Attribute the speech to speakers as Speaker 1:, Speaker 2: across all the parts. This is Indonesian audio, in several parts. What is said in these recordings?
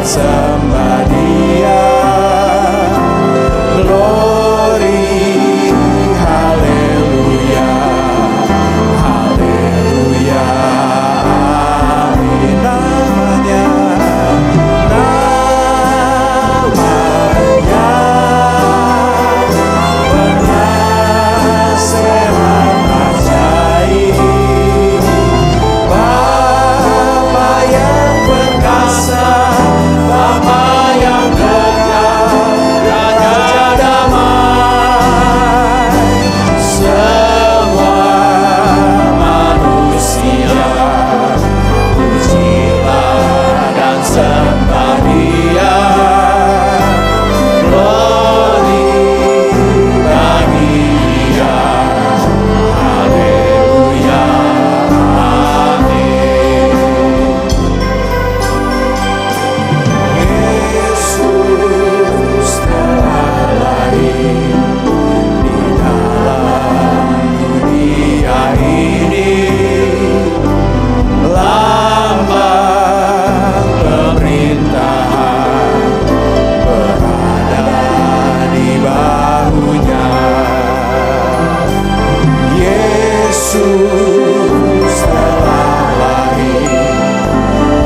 Speaker 1: sembah Dia. Glory, haleluya, haleluya, amin. Namanya penasehat ajaib, Bapa yang perkasa, Bapa yang kekal, Raja damai. Semua manusia pujilah dan sembah Dia. Glory bagi Dia, haleluya, amin. Yesus telah lahir di dalam dunia ini, lambang pemerintahan berada di bahunya. Yesus telah lahir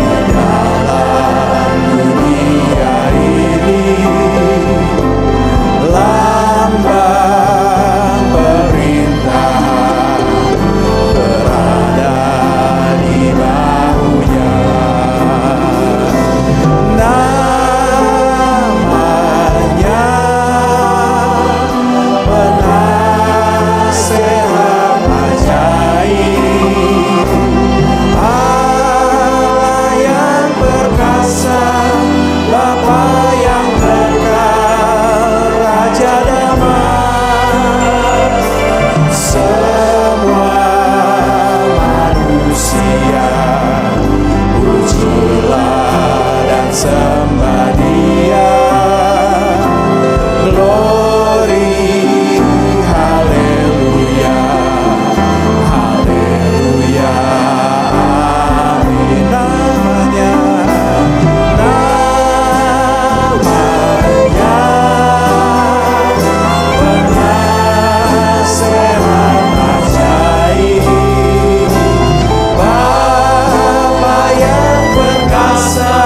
Speaker 1: di dalam dunia ini, lambang pemerintahan berada di bahunya. Namanya penasehat ajaib, Allah yang perkasa, Bapa yang kekal, Raja damai. Semua manusia pujilah dan sembah Dia. Glory, haleluya, haleluya, amin. Namanya penasehat ajaib, Bapa yang perkasa,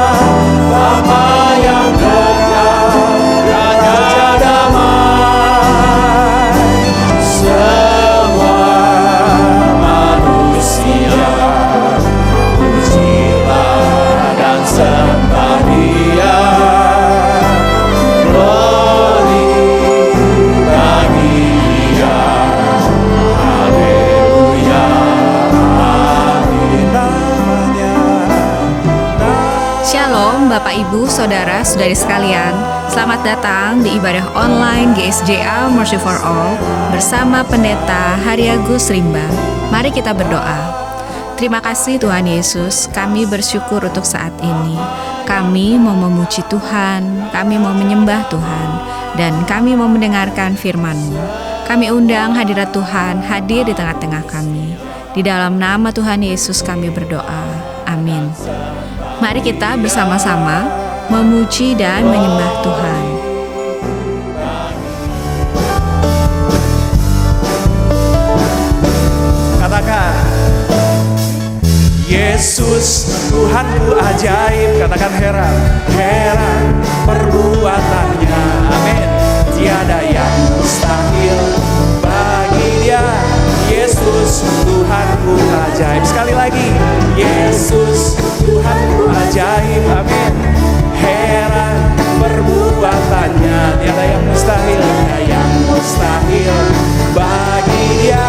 Speaker 1: Bapa yang kekal, Raja damai. Semua manusia pujilah dan sembah Dia. Glory bagi Dia, haleluya, amin. Namanya
Speaker 2: Shalom Bapak Ibu Saudara Saudari sekalian. Selamat datang di ibadah online GSJA Mercy for All bersama Pendeta Haryagus Rimba. Mari kita berdoa. Terima kasih Tuhan Yesus, kami bersyukur untuk saat ini. Kami mau memuji Tuhan, kami mau menyembah Tuhan, dan kami mau mendengarkan firman-Mu. Kami undang hadirat Tuhan hadir di tengah-tengah kami. Di dalam nama Tuhan Yesus kami berdoa. Amin. Mari kita bersama-sama memuji dan menyembah Tuhan.
Speaker 1: Katakan, Yesus Tuhanku ajaib. Katakan heran, heran perbuatannya. Amin. Tiada yang mustahil bagi Dia. Yesus Tuhanku ajaib. Sekali lagi, Yesus Tuhanku ajaib. Amin. Heran perbuatannya. Tiada yang mustahil, tiada yang mustahil bagi Dia.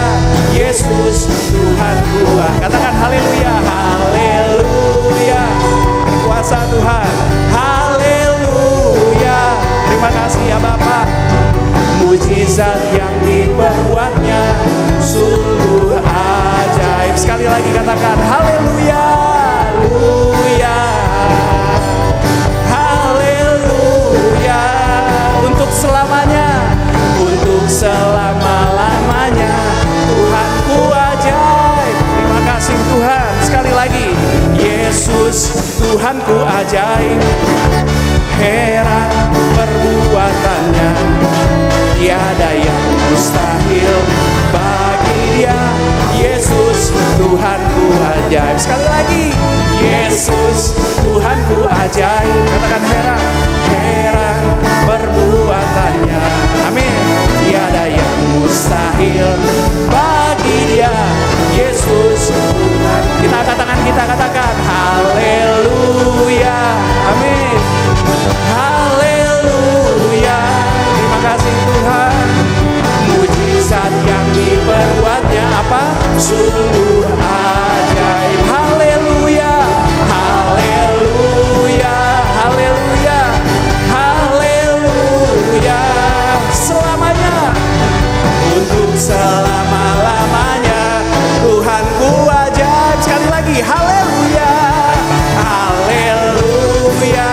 Speaker 1: Yesus Tuhanku. Katakan haleluya, haleluya. Berkuasa Tuhan, haleluya. Terima kasih ya Bapak. Mujizat yang diperbuatnya sungguh ajaib. Sekali lagi katakan haleluya, haleluya, haleluya. Untuk selamanya, untuk selama-lamanya Tuhanku ajaib. Terima kasih Tuhan. Sekali lagi, Yesus Tuhanku ajaib. Heran perbuatannya, tiada yang mustahil bagi Dia. Yesus Tuhanku ajaib. Sekali lagi, Yesus Tuhanku ajaib. Katakan heran, heran perbuatannya. Amin. Tiada yang mustahil bagi Dia. Yesus Tuhan. Kita angkat tangan kita, katakan haleluya. Amin. Haleluya. Terima kasih Tuhan. Mujizat yang diperbuatnya apa? Sungguh ajaib. Haleluya. Haleluya. Haleluya. Haleluya. Selamanya, untuk selama-lamanya Tuhanku ajaib. Sekali lagi, haleluya. Haleluya.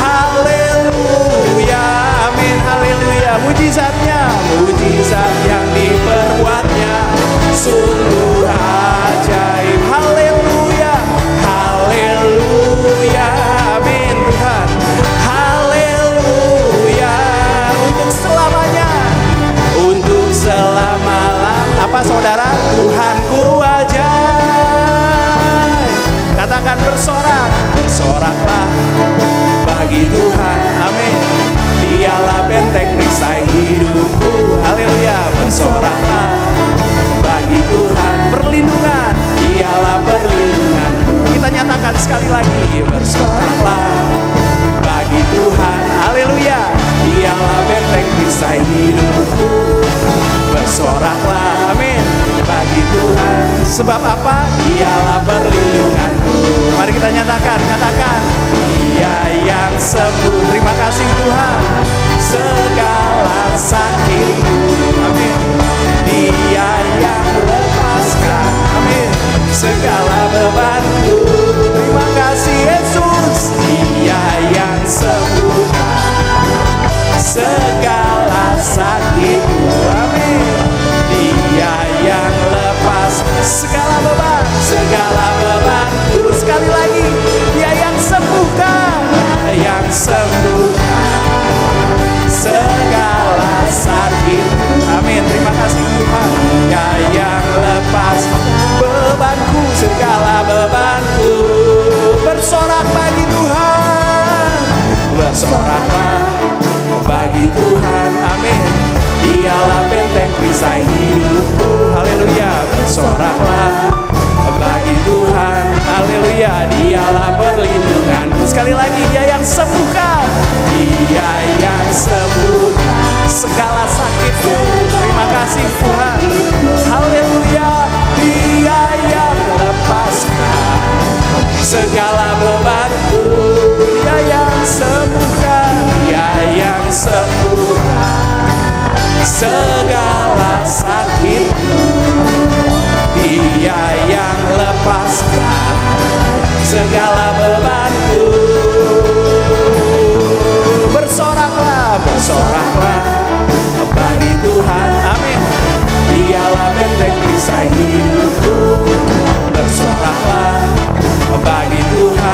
Speaker 1: Haleluya. Amin. Haleluya. Mujizatnya, mujizat yang diperbuatnya sungguh ajaib. Haleluya. Haleluya. Amin Tuhan. Haleluya. Untuk selamanya, untuk selama-lamanya. Apa saudara? Tuhanku ajaib. Katakan bersorak, bersoraklah bagi Tuhan. Amin. Dialah benteng perisai hidupku. Haleluya. Bersoraklah bagi Tuhan. Perlindungan, dialah perlindungan. Kita nyatakan sekali lagi, bersoraklah bagi Tuhan. Haleluya. Dialah benteng perisai hidupku. Bersoraklah, amin, bagi Tuhan. Sebab apa? Dialah perlindunganku. Mari kita nyatakan, katakan, Dia yang sembuh. Terima kasih Tuhan. Segala sakitku, amin. Dia yang lepaskan, amin, segala bebanku. Terima kasih Yesus. Dia yang sembuhkan segala sakitku, amin. Dia yang lepas segala beban, segala bebanku. Sekali lagi, Dia yang sembuhkan, Dia yang sembuhkan segala sakitku, amin. Terima kasih Tuhan. Dia yang lepas bebanku, segala bebanku. Bersorak bagi Tuhan, bersoraklah bagi Tuhan, amin. Dialah benteng perisai hidupku. Haleluya. Bersoraklah bagi Tuhan. Haleluya. Dialah perlindungan. Sekali lagi, Dia yang sembuhkan, Dia yang sembuhkan segala sakitku. Terima kasih Tuhan. Haleluya. Dia yang lepaskan segala bebanku. Dia yang sembuhkan, Dia yang sembuhkan segala sakitku. Dia yang lepaskan segala bebanku. Bersoraklah, bersoraklah bagi Tuhan, amin. Dialah benteng perisai hidupku. Bersoraklah bagi Tuhan.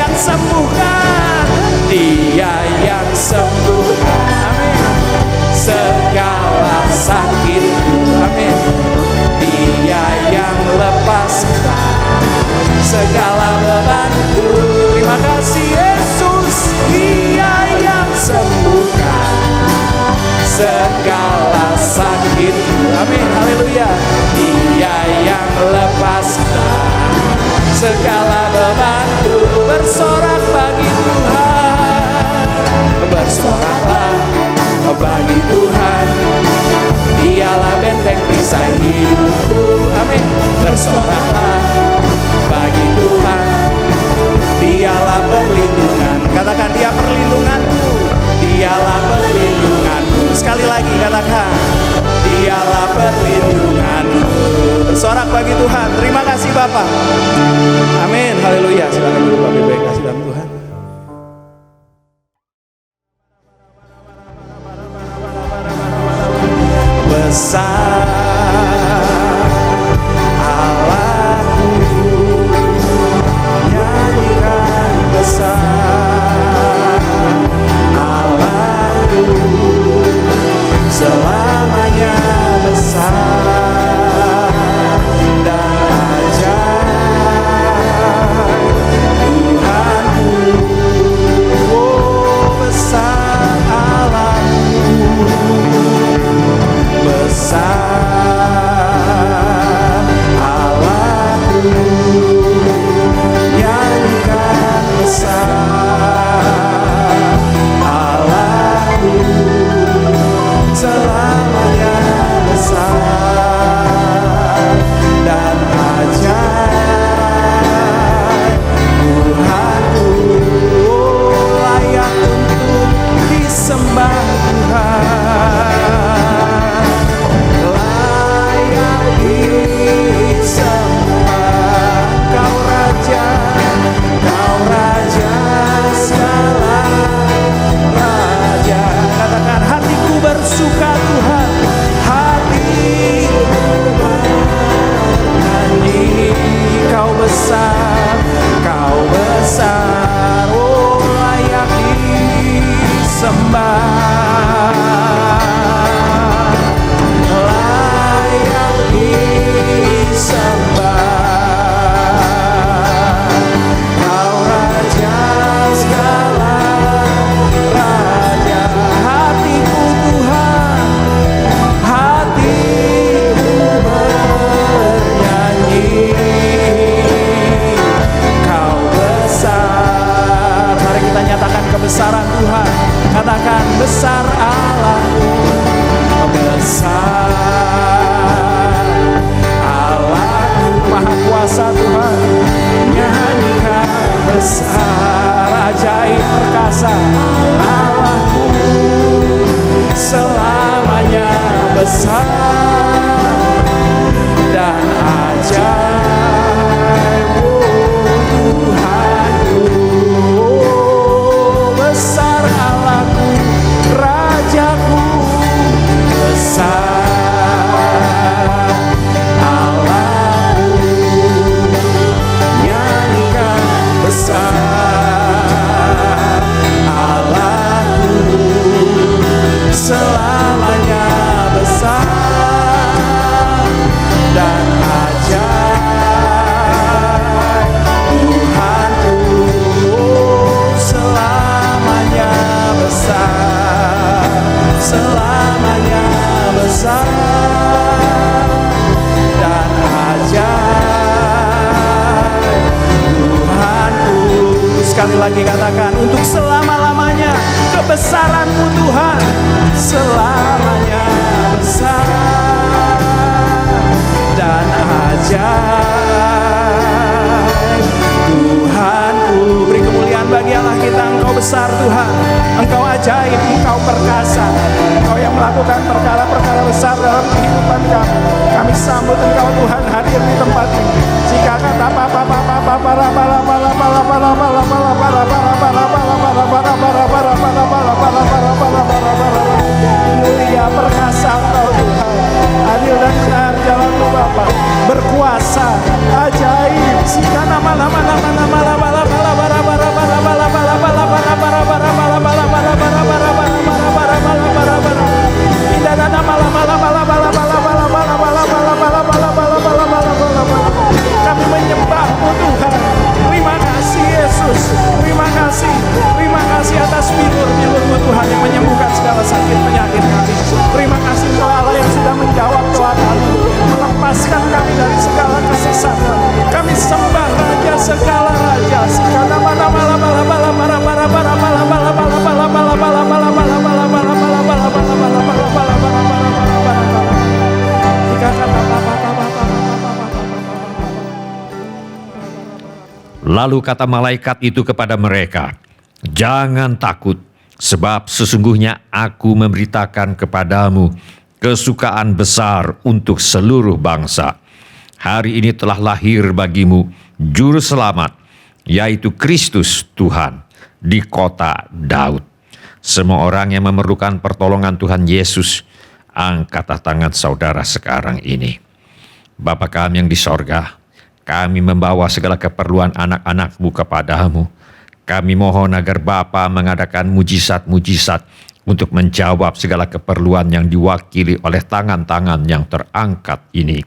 Speaker 1: yang sembuhkan, Dia yang sembuhkan, amin, segala sakitku, amin, Dia yang lepaskan segala bebanku. Terima kasih Yesus, Dia yang sembuhkan segala sakitku, amin, haleluya. Dia yang lepaskan segala bebanku. Bersorak bagi Tuhan, bersoraklah bagi Tuhan, Dialah benteng perisai hidupku, amin. Bersoraklah bagi Tuhan, Dialah perlindungan. Katakan, Dia perlindunganku, Dialah perlindunganku. Sekali lagi katakan, Dialah perlindunganku. Bersorak bagi Tuhan. Terima kasih Bapak. Amin, haleluya. Silakan dulu Bapak Ibu yang kasih dalam Tuhan. Besar Allahku, nyanyikan besar Allahku, selamanya besar dan ajaib Tuhanku. Oh, besar Allahku, besar Allahku, nyanyikan besar Allahku, selamanya besar dan ajaib Tuhanku. Oh, layak untuk disembah Tuhan, layak disembah. Kau Raja segala raja. Katakan, hatiku bersuka Tuhan, hatiku bernyanyi. Kau besar, Kau besar, oh layak disembah, layak disembah. Kau Raja segala raja. Hatiku Tuhan, hatiku bernyanyi. Kau besar. Mari kita nyatakan kebesaran Tuhan. Katakan, besar Allahku, besar Allahku, maha kuasa Tuhan, nyanyikan besar, ajaib perkasa Allahku, selamanya besar dan ajaib. Oh Tuhanku, oh, besar Allahku, Rajaku, besar Allahku, nyanyikan besar Allahku, selamanya besar dan ajaib Tuhanku. Oh, selamanya besar, selamanya besar dan ajaib Tuhanku. Sekali lagi katakan, untuk selama-lamanya kebesaran-Mu Tuhan, selamanya besar dan ajaib Tuhanku. Beri kemuliaan bagi Allah kita. Engkau besar Tuhan, Engkau ajaib, Engkau perkasa, Engkau yang melakukan perkara-perkara besar dalam kehidupan kami. Kami sambut Engkau Tuhan hadir di tempat ini. Jika kata mulia perkasa Engkau Tuhan, adil dan benar jalan-Mu Bapa, berkuasa, ajaib. Jika nama Tuhan yang menyembuhkan segala sakit penyakit kami. Terima kasih Engkau Allah yang sudah menjawab doa kami, melepaskan kami dari segala kesesatan. Kami sembah Raja segala raja.
Speaker 3: Lalu kata malaikat itu kepada mereka, "Jangan takut, sebab sesungguhnya aku memberitakan kepadamu kesukaan besar untuk seluruh bangsa. Hari ini telah lahir bagimu Juru Selamat, yaitu Kristus Tuhan, di kota Daud. Semua orang yang memerlukan pertolongan Tuhan Yesus, angkat tangan saudara sekarang ini. Bapa kami yang di sorga, kami membawa segala keperluan anak-anak-Mu kepadamu. Kami mohon agar Bapa mengadakan mujizat-mujizat untuk menjawab segala keperluan yang diwakili oleh tangan-tangan yang terangkat ini.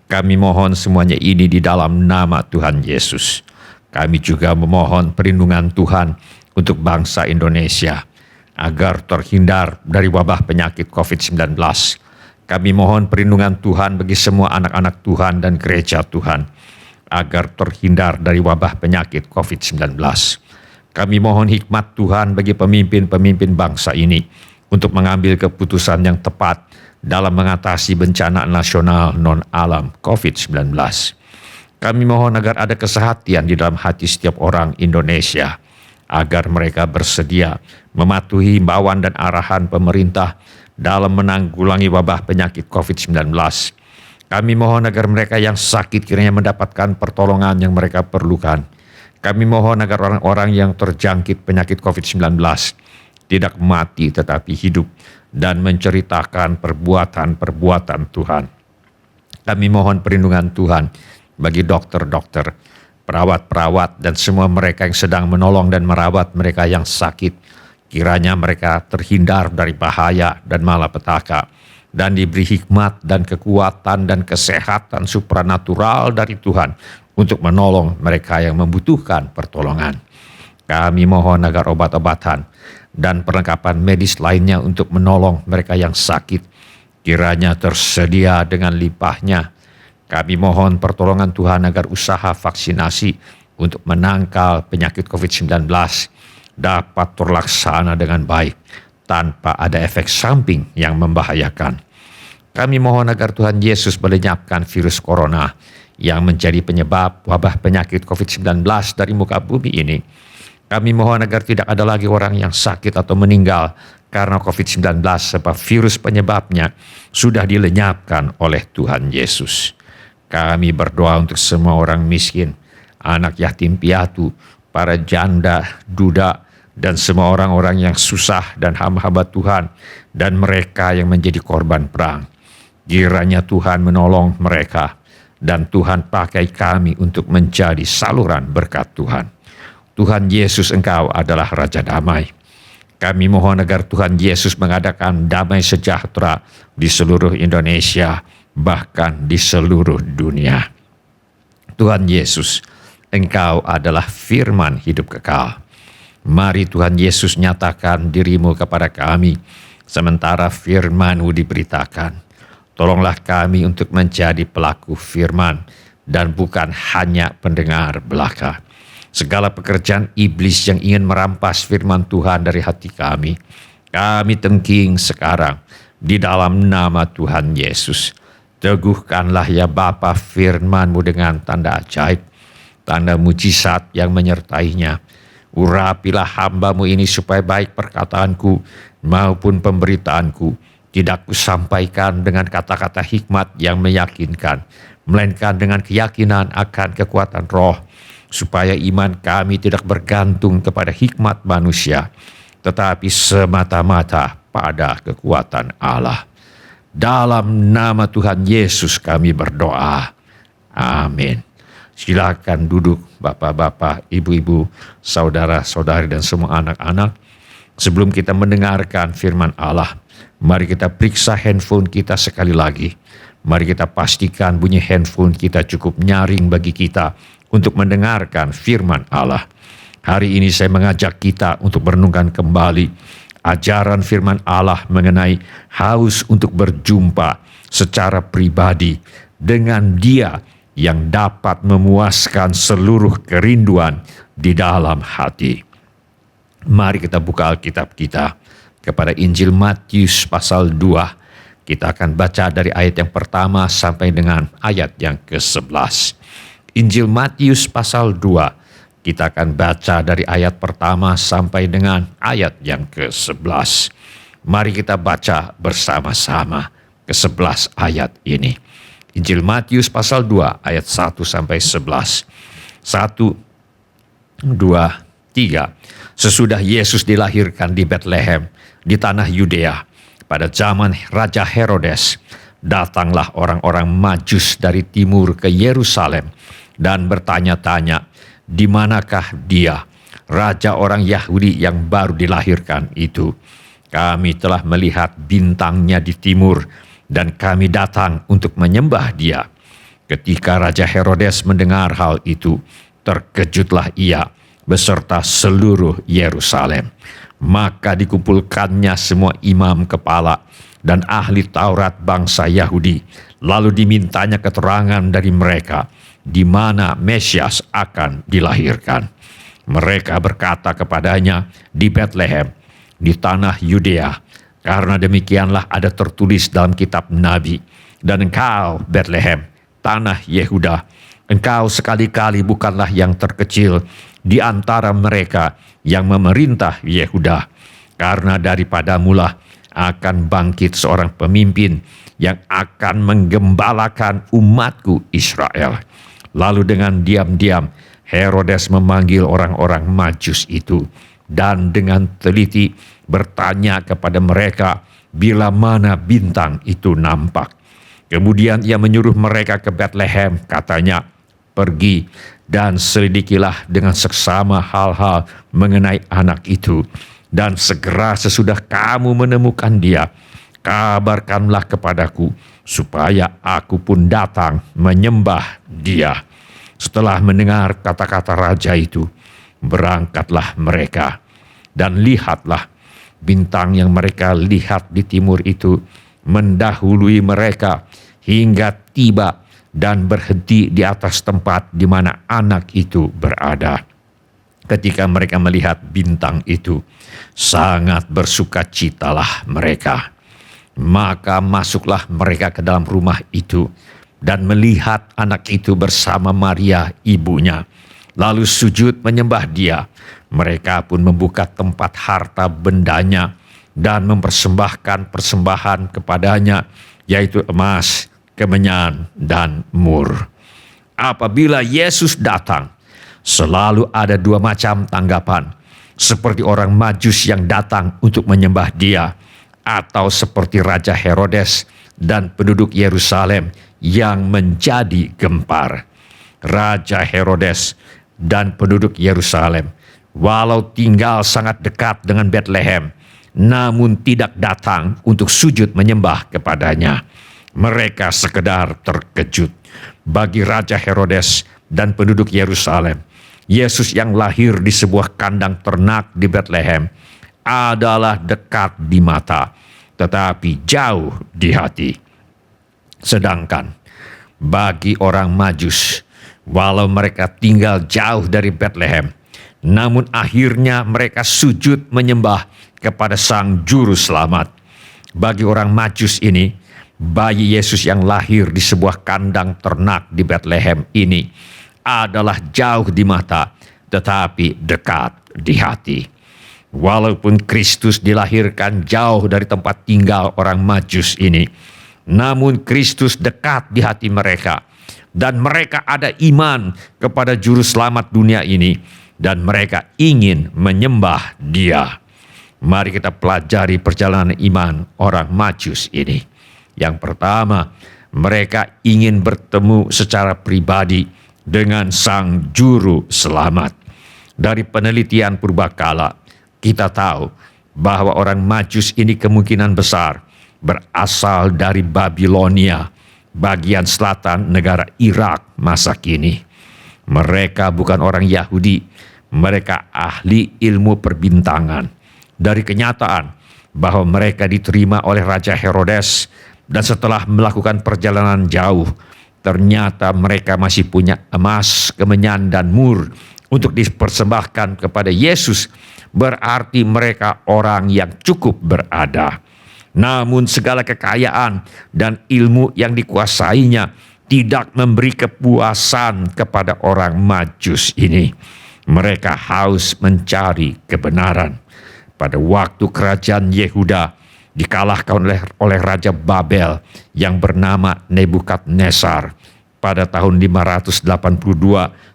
Speaker 3: Kami mohon semuanya ini di dalam nama Tuhan Yesus. Kami juga memohon perlindungan Tuhan untuk bangsa Indonesia, agar terhindar dari wabah penyakit COVID-19. Kami mohon perlindungan Tuhan bagi semua anak-anak Tuhan dan gereja Tuhan, agar terhindar dari wabah penyakit COVID-19. Kami mohon hikmat Tuhan bagi pemimpin-pemimpin bangsa ini untuk mengambil keputusan yang tepat dalam mengatasi bencana nasional non-alam COVID-19. Kami mohon agar ada kesehatan di dalam hati setiap orang Indonesia, agar mereka bersedia mematuhi himbauan dan arahan pemerintah dalam menanggulangi wabah penyakit COVID-19. Kami mohon agar mereka yang sakit kiranya mendapatkan pertolongan yang mereka perlukan. Kami mohon agar orang-orang yang terjangkit penyakit COVID-19 tidak mati tetapi hidup dan menceritakan perbuatan-perbuatan Tuhan. Kami mohon perlindungan Tuhan bagi dokter-dokter, perawat-perawat, dan semua mereka yang sedang menolong dan merawat mereka yang sakit. Kiranya mereka terhindar dari bahaya dan malapetaka, dan diberi hikmat dan kekuatan dan kesehatan supranatural dari Tuhan untuk menolong mereka yang membutuhkan pertolongan. Kami mohon agar obat-obatan dan perlengkapan medis lainnya untuk menolong mereka yang sakit kiranya tersedia dengan limpahnya. Kami mohon pertolongan Tuhan agar usaha vaksinasi untuk menangkal penyakit COVID-19 dapat terlaksana dengan baik tanpa ada efek samping yang membahayakan. Kami mohon agar Tuhan Yesus melenyapkan virus corona yang menjadi penyebab wabah penyakit COVID-19 dari muka bumi ini. Kami mohon agar tidak ada lagi orang yang sakit atau meninggal karena COVID-19 sebab virus penyebabnya sudah dilenyapkan oleh Tuhan Yesus. Kami berdoa untuk semua orang miskin, anak yatim piatu, para janda, duda, dan semua orang-orang yang susah dan hamba-hamba Tuhan, dan mereka yang menjadi korban perang. Kiranya Tuhan menolong mereka, dan Tuhan pakai kami untuk menjadi saluran berkat Tuhan. Tuhan Yesus, Engkau adalah Raja Damai. Kami mohon agar Tuhan Yesus mengadakan damai sejahtera di seluruh Indonesia, bahkan di seluruh dunia. Tuhan Yesus, Engkau adalah firman hidup kekal. Mari Tuhan Yesus nyatakan dirimu kepada kami, sementara firman-Mu diberitakan. Tolonglah kami untuk menjadi pelaku firman, dan bukan hanya pendengar belaka. Segala pekerjaan iblis yang ingin merampas firman Tuhan dari hati kami tengking sekarang di dalam nama Tuhan Yesus. Teguhkanlah ya Bapa firman-Mu dengan tanda ajaib, tanda mujizat yang menyertainya. Urapilah hamba-Mu ini supaya baik perkataanku maupun pemberitaanku tidak kusampaikan dengan kata-kata hikmat yang meyakinkan, melainkan dengan keyakinan akan kekuatan roh, supaya iman kami tidak bergantung kepada hikmat manusia, tetapi semata-mata pada kekuatan Allah. Dalam nama Tuhan Yesus kami berdoa. Amin. Silakan duduk bapak-bapak, ibu-ibu, saudara-saudari, dan semua anak-anak. Sebelum kita mendengarkan firman Allah, mari kita periksa handphone kita sekali lagi. Mari kita pastikan bunyi handphone kita cukup nyaring bagi kita untuk mendengarkan firman Allah. Hari ini saya mengajak kita untuk merenungkan kembali ajaran firman Allah mengenai haus untuk berjumpa secara pribadi dengan Dia yang dapat memuaskan seluruh kerinduan di dalam hati. Mari kita buka Alkitab kita kepada Injil Matius pasal 2. Kita akan baca dari ayat yang pertama sampai dengan ayat yang ke-11. Injil Matius pasal 2. Kita akan baca dari ayat pertama sampai dengan ayat yang ke-11. Mari kita baca bersama-sama ke-11 ayat ini. Injil Matius pasal 2 ayat 1 sampai 11. 1, 2, 3. Sesudah Yesus dilahirkan di Betlehem di tanah Yudea pada zaman Raja Herodes, datanglah orang-orang Majus dari timur ke Yerusalem dan bertanya-tanya, di manakah Dia, Raja orang Yahudi yang baru dilahirkan itu? Kami telah melihat bintangnya di timur dan kami datang untuk menyembah Dia. Ketika Raja Herodes mendengar hal itu, terkejutlah ia beserta seluruh Yerusalem. Maka dikumpulkannya semua imam kepala dan ahli Taurat bangsa Yahudi, lalu dimintanya keterangan dari mereka di mana Mesias akan dilahirkan. Mereka berkata kepadanya, di Betlehem, di tanah Yudea, karena demikianlah ada tertulis dalam kitab Nabi, dan engkau, Betlehem, tanah Yehuda, engkau sekali-kali bukanlah yang terkecil di antara mereka yang memerintah Yehuda, karena daripadamulah akan bangkit seorang pemimpin yang akan menggembalakan umatku Israel. Lalu dengan diam-diam Herodes memanggil orang-orang Majus itu dan dengan teliti bertanya kepada mereka bila mana bintang itu nampak. Kemudian ia menyuruh mereka ke Betlehem, katanya, pergi dan selidikilah dengan seksama hal-hal mengenai anak itu, dan segera sesudah kamu menemukan dia, kabarkanlah kepadaku, supaya aku pun datang menyembah Dia. Setelah mendengar kata-kata raja itu, berangkatlah mereka, dan lihatlah, bintang yang mereka lihat di timur itu mendahului mereka hingga tiba dan berhenti di atas tempat di mana anak itu berada. Ketika mereka melihat bintang itu, sangat bersukacitalah mereka. Maka masuklah mereka ke dalam rumah itu dan melihat anak itu bersama Maria ibunya, lalu sujud menyembah Dia. Mereka pun membuka tempat harta bendanya dan mempersembahkan persembahan kepadanya, yaitu emas, kemenyan, dan mur. Apabila Yesus datang, selalu ada dua macam tanggapan, seperti orang Majus yang datang untuk menyembah Dia, atau seperti Raja Herodes dan penduduk Yerusalem yang menjadi gempar. Raja Herodes dan penduduk Yerusalem, walau tinggal sangat dekat dengan Betlehem, namun tidak datang untuk sujud menyembah kepadanya. Mereka sekedar terkejut. Bagi Raja Herodes dan penduduk Yerusalem, Yesus yang lahir di sebuah kandang ternak di Betlehem adalah dekat di mata, tetapi jauh di hati. Sedangkan bagi orang Majus, walau mereka tinggal jauh dari Betlehem, namun akhirnya mereka sujud menyembah kepada Sang Juru Selamat. Bagi orang Majus ini, bayi Yesus yang lahir di sebuah kandang ternak di Betlehem ini adalah jauh di mata, tetapi dekat di hati. Walaupun Kristus dilahirkan jauh dari tempat tinggal orang Majus ini, namun Kristus dekat di hati mereka, dan mereka ada iman kepada Juru Selamat dunia ini, dan mereka ingin menyembah Dia. Mari kita pelajari perjalanan iman orang Majus ini. Yang pertama, mereka ingin bertemu secara pribadi dengan Sang Juru Selamat. Dari penelitian purbakala, kita tahu bahwa orang Majus ini kemungkinan besar berasal dari Babilonia, bagian selatan negara Irak masa kini. Mereka bukan orang Yahudi, mereka ahli ilmu perbintangan. Dari kenyataan bahwa mereka diterima oleh Raja Herodes, dan setelah melakukan perjalanan jauh, ternyata mereka masih punya emas, kemenyan, dan mur untuk dipersembahkan kepada Yesus. Berarti mereka orang yang cukup berada. Namun segala kekayaan dan ilmu yang dikuasainya tidak memberi kepuasan kepada orang Majus ini. Mereka haus mencari kebenaran. Pada waktu kerajaan Yehuda dikalahkan oleh Raja Babel yang bernama Nebukadnezar pada tahun 582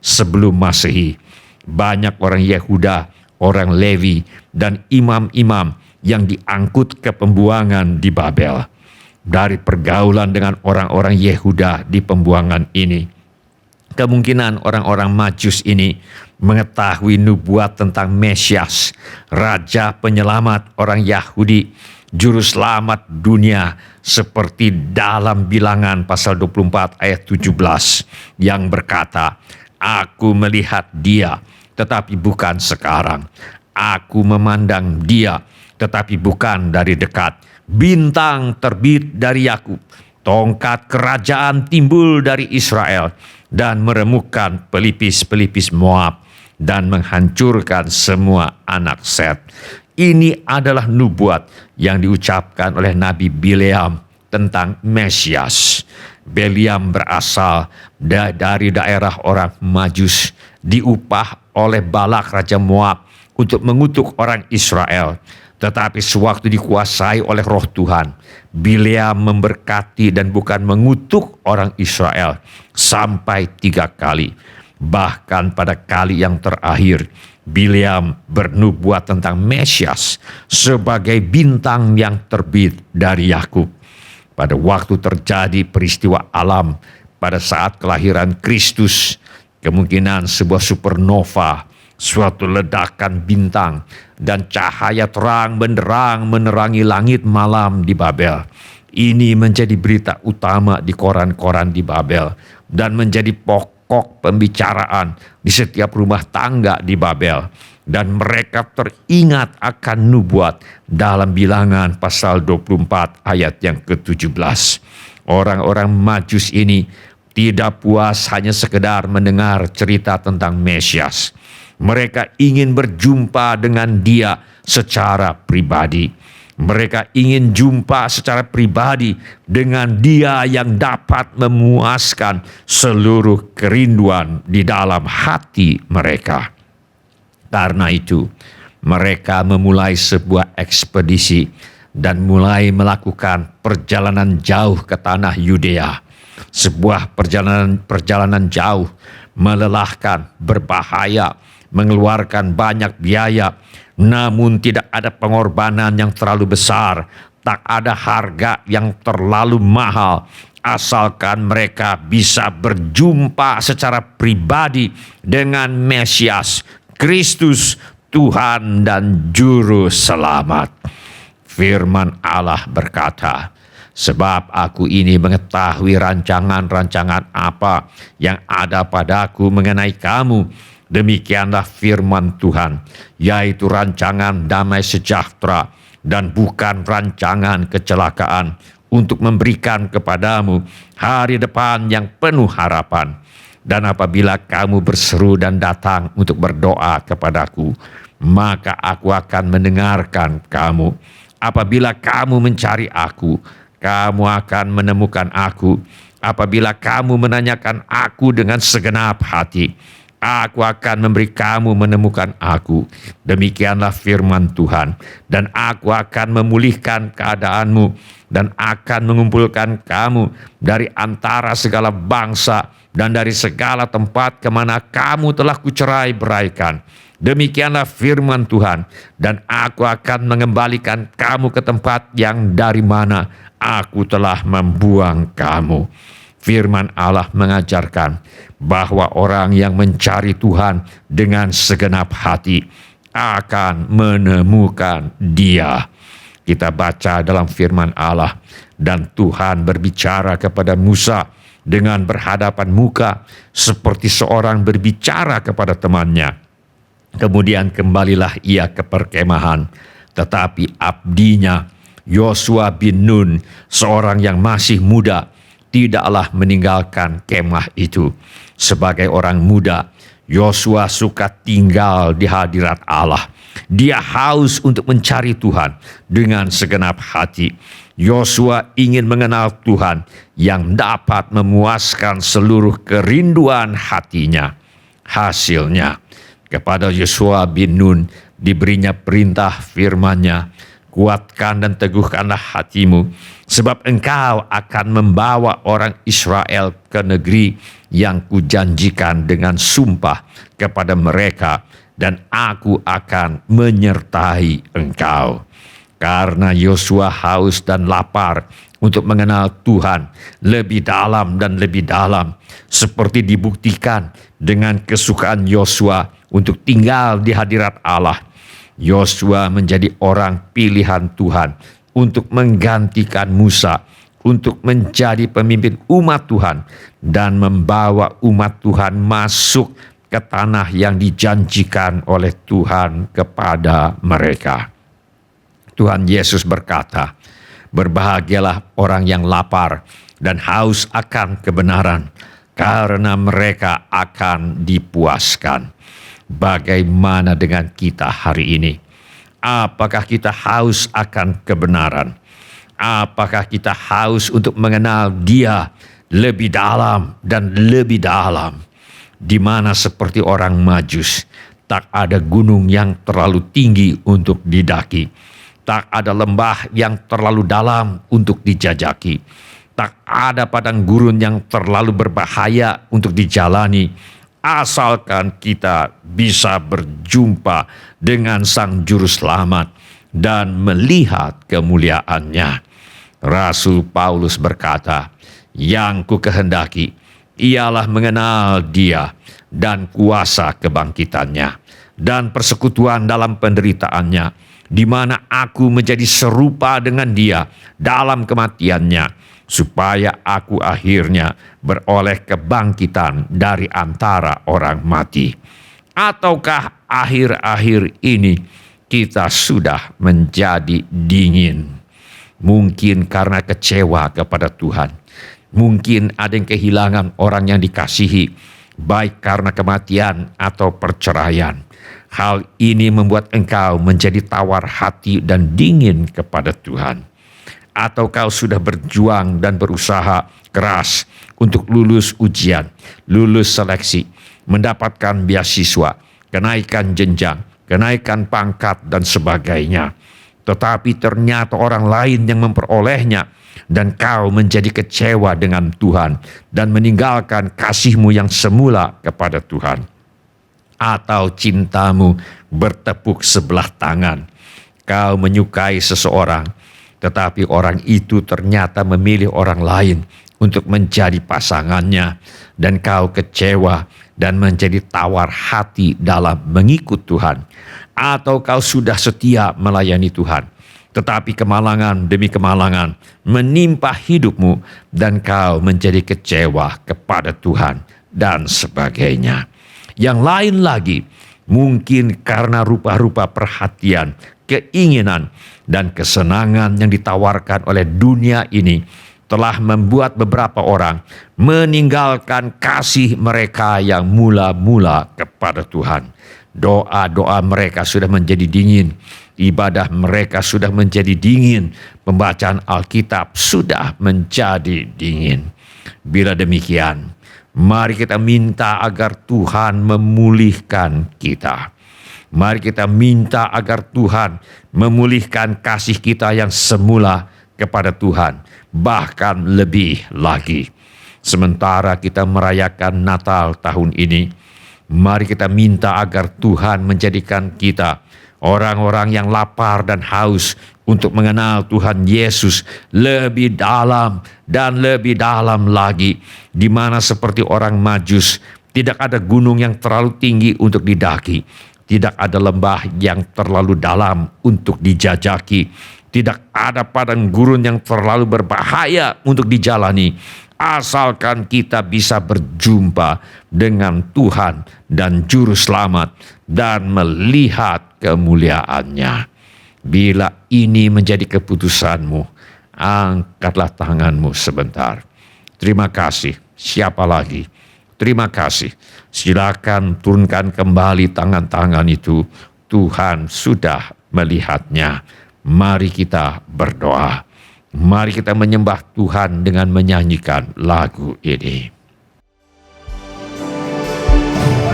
Speaker 3: sebelum Masehi, banyak orang Yehuda, orang Lewi, dan imam-imam yang diangkut ke pembuangan di Babel. Dari pergaulan dengan orang-orang Yehuda di pembuangan ini, kemungkinan orang-orang Majus ini mengetahui nubuat tentang Mesias, Raja Penyelamat orang Yahudi, Juru Selamat dunia, seperti dalam Bilangan pasal 24 ayat 17 yang berkata, "Aku melihat dia, tetapi bukan sekarang. Aku memandang dia, tetapi bukan dari dekat. Bintang terbit dari Yakub, tongkat kerajaan timbul dari Israel, dan meremukkan pelipis-pelipis Moab, dan menghancurkan semua anak Set." Ini adalah nubuat yang diucapkan oleh Nabi Bileam tentang Mesias. Bileam berasal dari daerah orang Majus, diupah oleh Balak Raja Moab untuk mengutuk orang Israel. Tetapi sewaktu dikuasai oleh Roh Tuhan, Bileam memberkati dan bukan mengutuk orang Israel sampai 3 kali. Bahkan pada kali yang terakhir, Bileam bernubuat tentang Mesias sebagai bintang yang terbit dari Yakub. Pada waktu terjadi peristiwa alam pada saat kelahiran Kristus, kemungkinan sebuah supernova, suatu ledakan bintang, dan cahaya terang benderang menerangi langit malam di Babel. Ini menjadi berita utama di koran-koran di Babel dan menjadi pokok pembicaraan di setiap rumah tangga di Babel. Dan mereka teringat akan nubuat dalam Bilangan pasal 24 ayat yang ke-17. Orang-orang Majus ini tidak puas hanya sekedar mendengar cerita tentang Mesias. Mereka ingin berjumpa dengan dia secara pribadi. Mereka ingin jumpa secara pribadi dengan dia yang dapat memuaskan seluruh kerinduan di dalam hati mereka. Karena itu, mereka memulai sebuah ekspedisi dan mulai melakukan perjalanan jauh ke tanah Yudea. Sebuah perjalanan jauh, melelahkan, berbahaya, mengeluarkan banyak biaya, namun tidak ada pengorbanan yang terlalu besar, tak ada harga yang terlalu mahal, asalkan mereka bisa berjumpa secara pribadi dengan Mesias, Kristus, Tuhan dan Juru Selamat. Firman Allah berkata, "Sebab aku ini mengetahui rancangan-rancangan apa yang ada padaku mengenai kamu, demikianlah firman Tuhan, yaitu rancangan damai sejahtera dan bukan rancangan kecelakaan, untuk memberikan kepadamu hari depan yang penuh harapan. Dan apabila kamu berseru dan datang untuk berdoa kepadaku, maka aku akan mendengarkan kamu. Apabila kamu mencari aku, kamu akan menemukan aku. Apabila kamu menanyakan aku dengan segenap hati, aku akan memberi kamu menemukan aku." Demikianlah firman Tuhan. "Dan aku akan memulihkan keadaanmu dan akan mengumpulkan kamu dari antara segala bangsa dan dari segala tempat kemana kamu telah kucerai beraikan. Demikianlah firman Tuhan. Dan aku akan mengembalikan kamu ke tempat yang dari mana aku telah membuang kamu." Firman Allah mengajarkan bahwa orang yang mencari Tuhan dengan segenap hati akan menemukan Dia. Kita baca dalam firman Allah, dan Tuhan berbicara kepada Musa dengan berhadapan muka seperti seorang berbicara kepada temannya. Kemudian kembalilah ia ke perkemahan, Tetapi abdinya Yosua bin Nun, seorang yang masih muda, tidaklah meninggalkan kemah itu. Sebagai orang muda, Yosua suka tinggal di hadirat Allah. Dia haus untuk mencari Tuhan dengan segenap hati. Yosua ingin mengenal Tuhan yang dapat memuaskan seluruh kerinduan hatinya. Hasilnya, kepada Yosua bin Nun diberinya perintah firman-Nya, kuatkan dan teguhkanlah hatimu, sebab engkau akan membawa orang Israel ke negeri yang kujanjikan dengan sumpah kepada mereka, dan aku akan menyertai engkau. Karena Yosua haus dan lapar untuk mengenal Tuhan lebih dalam dan lebih dalam, seperti dibuktikan dengan kesukaan Yosua untuk tinggal di hadirat Allah. Yosua menjadi orang pilihan Tuhan untuk menggantikan Musa, untuk menjadi pemimpin umat Tuhan dan membawa umat Tuhan masuk ke tanah yang dijanjikan oleh Tuhan kepada mereka. Tuhan Yesus berkata, berbahagialah orang yang lapar dan haus akan kebenaran, karena mereka akan dipuaskan. Bagaimana dengan kita hari ini? Apakah kita haus akan kebenaran? Apakah kita haus untuk mengenal Dia lebih dalam dan lebih dalam? Di mana seperti orang Majus, tak ada gunung yang terlalu tinggi untuk didaki, tak ada lembah yang terlalu dalam untuk dijajaki, tak ada padang gurun yang terlalu berbahaya untuk dijalani, asalkan kita bisa berjumpa dengan Sang Juru Selamat dan melihat kemuliaan-Nya. Rasul Paulus berkata, yang ku kehendaki ialah mengenal Dia dan kuasa kebangkitan-Nya dan persekutuan dalam penderitaan-Nya, di mana aku menjadi serupa dengan Dia dalam kematian-Nya, supaya aku akhirnya beroleh kebangkitan dari antara orang mati. Ataukah akhir-akhir ini kita sudah menjadi dingin? Mungkin karena kecewa kepada Tuhan. Mungkin ada yang kehilangan orang yang dikasihi, baik karena kematian atau perceraian. Hal ini membuat engkau menjadi tawar hati dan dingin kepada Tuhan. Atau kau sudah berjuang dan berusaha keras untuk lulus ujian, lulus seleksi, mendapatkan beasiswa, kenaikan jenjang, kenaikan pangkat dan sebagainya. Tetapi ternyata orang lain yang memperolehnya, dan kau menjadi kecewa dengan Tuhan dan meninggalkan kasihmu yang semula kepada Tuhan. Atau cintamu bertepuk sebelah tangan. Kau menyukai seseorang, tetapi orang itu ternyata memilih orang lain untuk menjadi pasangannya, dan kau kecewa dan menjadi tawar hati dalam mengikut Tuhan. Atau kau sudah setia melayani Tuhan, tetapi kemalangan demi kemalangan menimpa hidupmu dan kau menjadi kecewa kepada Tuhan dan sebagainya. Yang lain lagi, mungkin karena rupa-rupa perhatian, keinginan, dan kesenangan yang ditawarkan oleh dunia ini telah membuat beberapa orang meninggalkan kasih mereka yang mula-mula kepada Tuhan. Doa-doa mereka sudah menjadi dingin, ibadah mereka sudah menjadi dingin, pembacaan Alkitab sudah menjadi dingin. Bila demikian, mari kita minta agar Tuhan memulihkan kita. Mari kita minta agar Tuhan memulihkan kasih kita yang semula kepada Tuhan, bahkan lebih lagi. Sementara kita merayakan Natal tahun ini, mari kita minta agar Tuhan menjadikan kita orang-orang yang lapar dan haus untuk mengenal Tuhan Yesus lebih dalam dan lebih dalam lagi, di mana seperti orang Majus, tidak ada gunung yang terlalu tinggi untuk didaki, tidak ada lembah yang terlalu dalam untuk dijajaki, tidak ada padang gurun yang terlalu berbahaya untuk dijalani, asalkan kita bisa berjumpa dengan Tuhan dan Juru Selamat dan melihat kemuliaan-Nya. Bila ini menjadi keputusanmu, angkatlah tanganmu sebentar. Terima kasih. Siapa lagi? Terima kasih. Silakan turunkan kembali tangan-tangan itu. Tuhan sudah melihatnya. Mari kita berdoa. Mari kita menyembah Tuhan dengan menyanyikan lagu ini.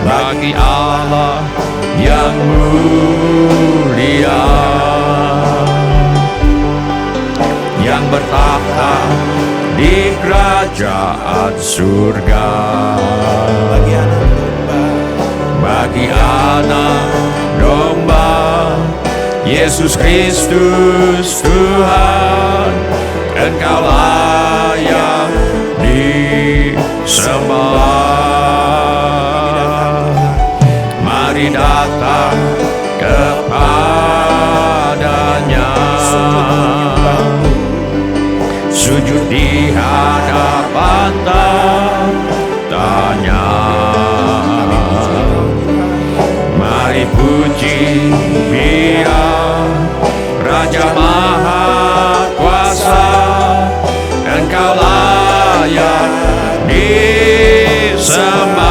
Speaker 3: Bagi Allah yang mulia, yang bertahta di kerajaan surga, bagi anak domba Yesus Kristus Tuhan, Engkau layak disembah. Mari datang kepadanya, sujud di hadapan tanya. Mari puji Dia, Raja Maha Kuasa, Engkau layak disembah.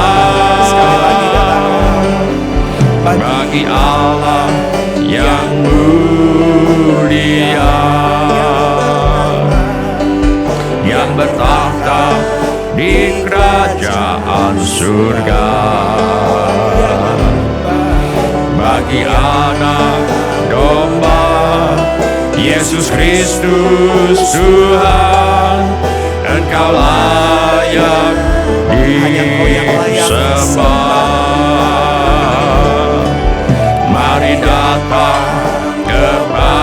Speaker 3: Bagi Allah yang mulia, yang bertahta di kerajaan surga, bagi anak domba Yesus Kristus Tuhan, Engkau layak disembah. Mari datang kepadanya,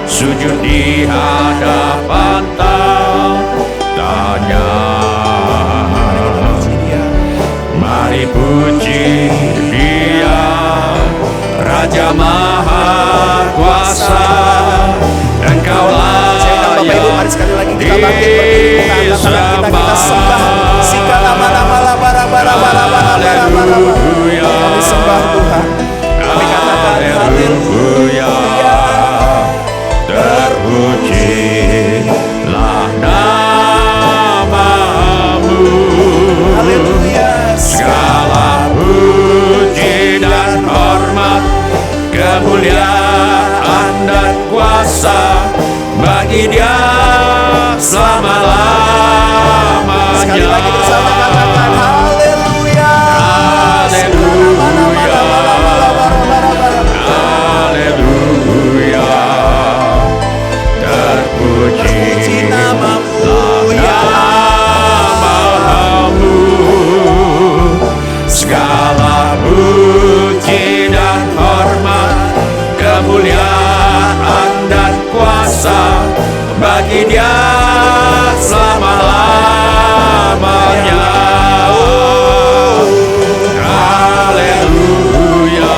Speaker 3: sujud di hadapan tanya. Mari puji Dia, Raja Maha Kuasa, Engkau layak
Speaker 1: Mari sekali lagi kita bangkit berdiri, kita sembah. Kami sembah Tuhan. Kami katakan haleluya.
Speaker 3: Terpujilah namamu.
Speaker 1: Haleluya.
Speaker 3: Segala puji dan hormat, kemuliaan dan kuasa bagi Dia selama-lamanya.
Speaker 1: Sekali lagi bersama katakan haleluya.
Speaker 3: Haleluya. Haleluya. Terpuji
Speaker 1: namamu ya
Speaker 3: namamu. Segala puji dan hormat, kemuliaan dan kuasa bagi Dia selama-lamanya. Haleluya.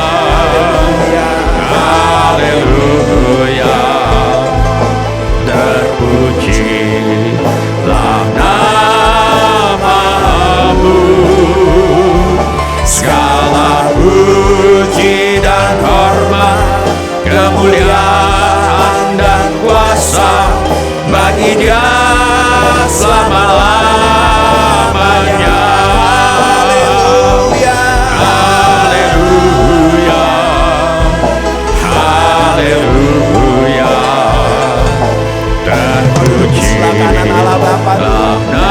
Speaker 3: Haleluya. Terpujilah namamu. Segala puji dan hormat, kemuliaan dan kuasa bagi Dia selama-lamanya.
Speaker 1: haleluya.
Speaker 3: Haleluya. Haleluya.
Speaker 1: Sebelah kanan Allah Bapa bertahta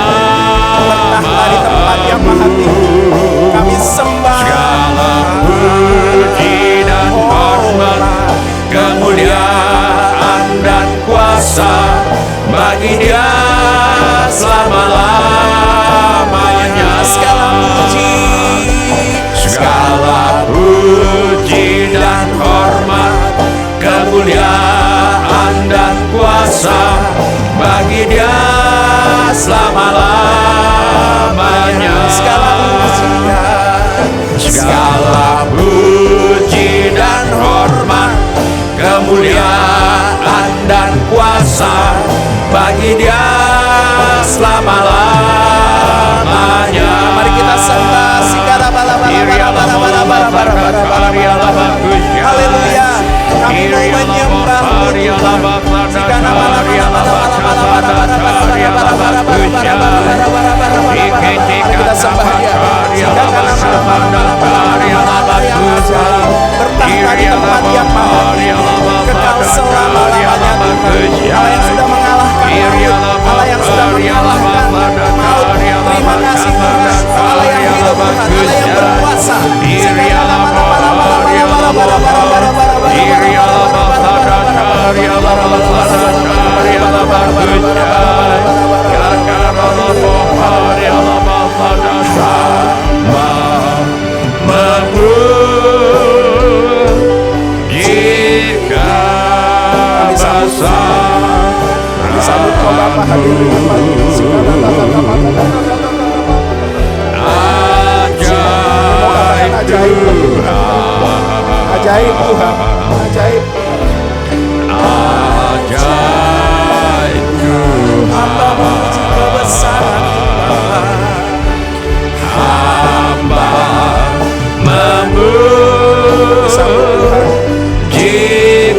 Speaker 1: di tempat yang maha tinggi. Kami sembah.
Speaker 3: Segala puji dan hormat, kemuliaan dan kuasa bagi Dia selama-lamanya.
Speaker 1: Segala puji,
Speaker 3: Segala puji dan hormat, kemuliaan dan kuasa bagi Dia selama-lamanya.
Speaker 1: segala
Speaker 3: puji dan hormat, kemuliaan dan kuasa bagi Dia selama-lamanya.
Speaker 1: Mari kita sembah. Segala bala-bala-bala-bala-bala-bala. sembah Dia. Singkatkan nama-nama yang ajaib. Bertahta di tempat yang maha tinggi, kekal selama-lamanya Tuhan. Allah yang sudah mengalahkan maut, Allah yang sudah mengalahkan maut. Terima kasih Tuhan, Allah yang hidup Tuhan, Allah yang berkuasa. Singkatkan sambut kau Bapa hadir di tempat ini. Ajaib Tuhan, ajaib Tuhan, ajaib.
Speaker 3: Ajaib Tuhan,
Speaker 1: Hamba memuji kebesaran Tuhan.
Speaker 3: hamba
Speaker 1: Sambut Tuhan.
Speaker 3: memuji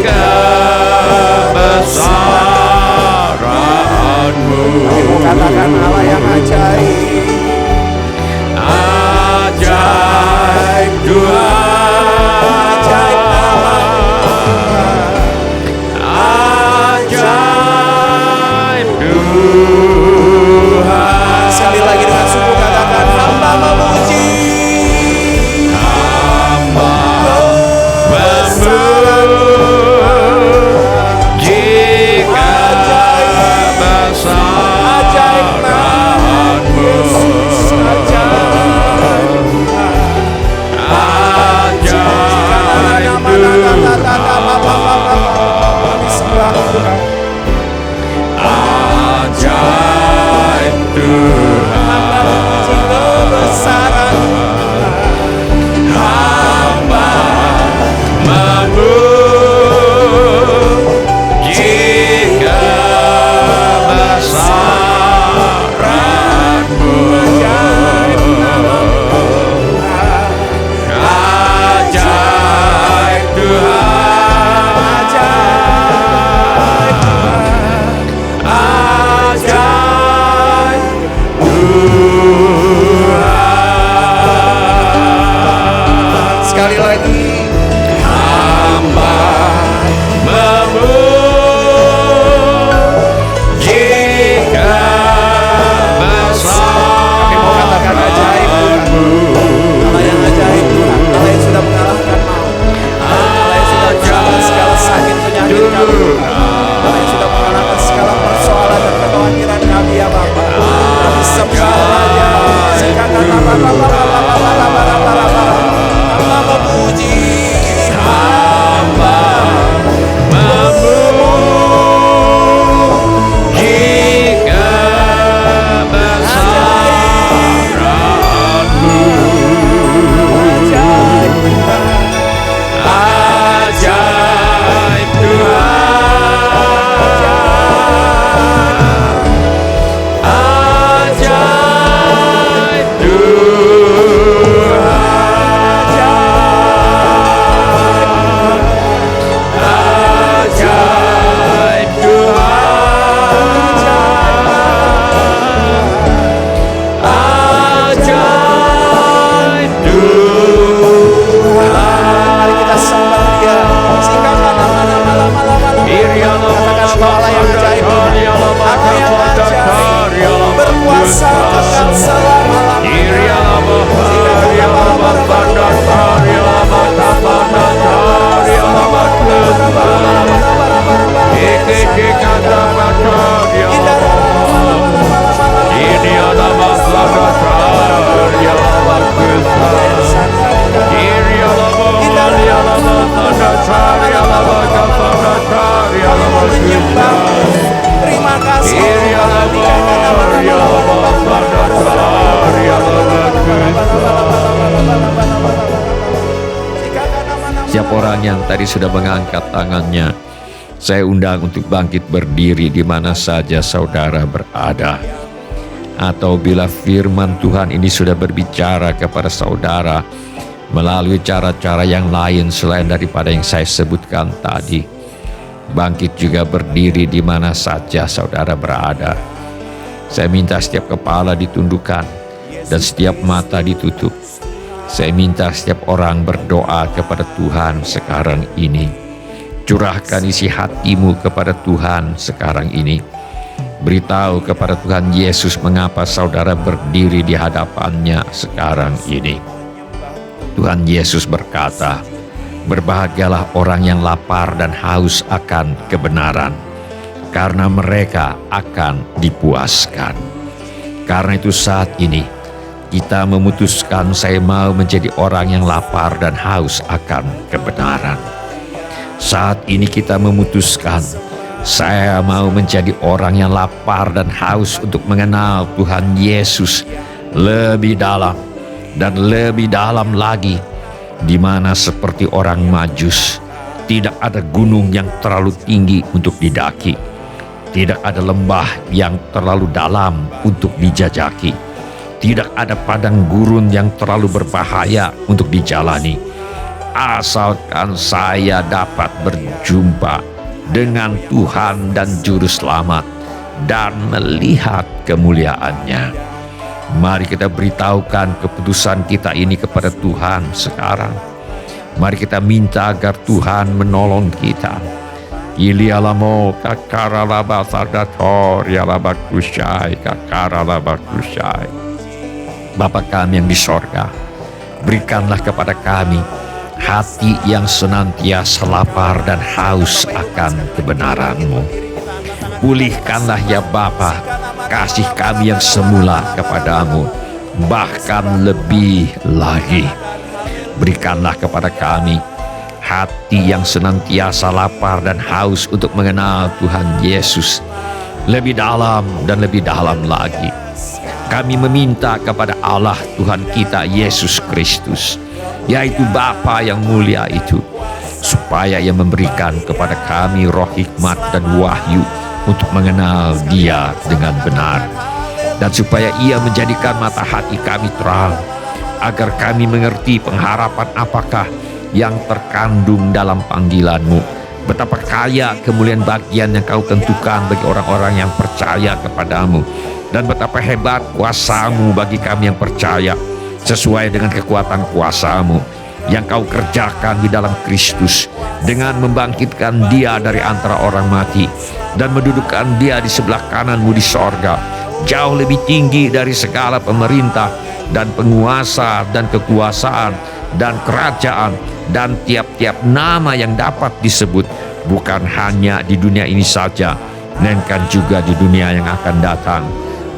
Speaker 3: kebesaran-Mu.
Speaker 1: Kami katakan Allah yang ajaib.
Speaker 3: Ajaib Tuhan,
Speaker 1: Ajaib nama
Speaker 3: ajaib Tuhan.
Speaker 1: sekali lagi dengan suku katakan hamba memuji.
Speaker 3: Hamba memuji
Speaker 1: Ajaib nama Yesus, ajaib.
Speaker 3: Ajaib
Speaker 1: Kami sembah Tuhan.
Speaker 3: Ajaib Tuhan,
Speaker 1: Hamba memuji kebesaran
Speaker 3: hamba memuji kebesaran-Mu.
Speaker 1: ajaib nama
Speaker 3: Ajaib Tuhan,
Speaker 1: ajaib.
Speaker 3: ajaib Tuhan.
Speaker 1: Sekali lagi
Speaker 3: Hamba memuji
Speaker 1: kami mau katakan ajaib Tuhan. Allah yang ajaib Tuhan, Allah yang sudah mengalahkan maut, Allah yang sudah mengalahkan segala sakit penyakit kami, Allah yang sudah mengalahkan segala persoalan dan kekhawatiran kami ya Bapa. Kami sembah Raja. Singkatkan hamba memuji.
Speaker 3: hamba memuji kebesaran-Mu.
Speaker 1: Ajaib Tuhan.
Speaker 3: Ajaib Tuhan, ajaib Tuhan, ajaib Tuhan, ajaib Tuhan.
Speaker 1: Mari kita sembah Dia. Singkatkan nama-nama. Katakan bahwa Allah yang ajaib Tuhan. Allah yang ajaib, berkuasa kekal selama-lamanya. Menyembah. Terima kasih
Speaker 3: Setiap orang yang tadi sudah mengangkat tangannya, saya undang untuk bangkit berdiri di mana saja saudara berada. Atau bila firman Tuhan ini sudah berbicara kepada saudara melalui cara-cara yang lain selain daripada yang saya sebutkan tadi, bangkit juga berdiri di mana saja saudara berada. Saya minta setiap kepala ditundukkan, dan setiap mata ditutup. Saya minta setiap orang berdoa kepada Tuhan sekarang ini. Curahkan isi hatimu kepada Tuhan sekarang ini. Beritahu kepada Tuhan Yesus mengapa saudara berdiri di hadapannya sekarang ini. Tuhan Yesus berkata, "Berbahagialah orang yang lapar dan haus akan kebenaran, karena mereka akan dipuaskan." Karena itu saat ini kita memutuskan, saya mau menjadi orang yang lapar dan haus akan kebenaran. Saat ini kita memutuskan, saya mau menjadi orang yang lapar dan haus untuk mengenal Tuhan Yesus lebih dalam dan lebih dalam lagi, di mana seperti orang Majus, tidak ada gunung yang terlalu tinggi untuk didaki, tidak ada lembah yang terlalu dalam untuk dijajaki, tidak ada padang gurun yang terlalu berbahaya untuk dijalani, asalkan saya dapat berjumpa dengan Tuhan dan Juru Selamat dan melihat kemuliaan-Nya. Mari kita beritahukan keputusan kita ini kepada Tuhan sekarang. Mari kita minta agar Tuhan menolong kita. Ilialamo kakaralaba sadator yalabakusyai kakaralabakusyai. Bapa kami yang di sorga, berikanlah kepada kami hati yang senantiasa lapar dan haus akan kebenaran-Mu. Pulihkanlah ya Bapa kasih kami yang semula kepadamu, bahkan lebih lagi. Berikanlah kepada kami hati yang senantiasa lapar dan haus untuk mengenal Tuhan Yesus lebih dalam dan lebih dalam lagi. Kami meminta kepada Allah Tuhan kita Yesus Kristus, yaitu Bapa yang mulia itu, supaya Ia memberikan kepada kami roh hikmat dan wahyu untuk mengenal Dia dengan benar, dan supaya Ia menjadikan mata hati kami terang, agar kami mengerti pengharapan apakah yang terkandung dalam panggilan-Mu, betapa kaya kemuliaan bagian yang Kau tentukan bagi orang-orang yang percaya kepadamu, dan betapa hebat kuasa-Mu bagi kami yang percaya, sesuai dengan kekuatan kuasa-Mu yang Kau kerjakan di dalam Kristus, dengan membangkitkan Dia dari antara orang mati dan mendudukkan Dia di sebelah kanan-Mu di sorga, jauh lebih tinggi dari segala pemerintah dan penguasa dan kekuasaan dan kerajaan dan tiap-tiap nama yang dapat disebut, bukan hanya di dunia ini saja, melainkan juga di dunia yang akan datang.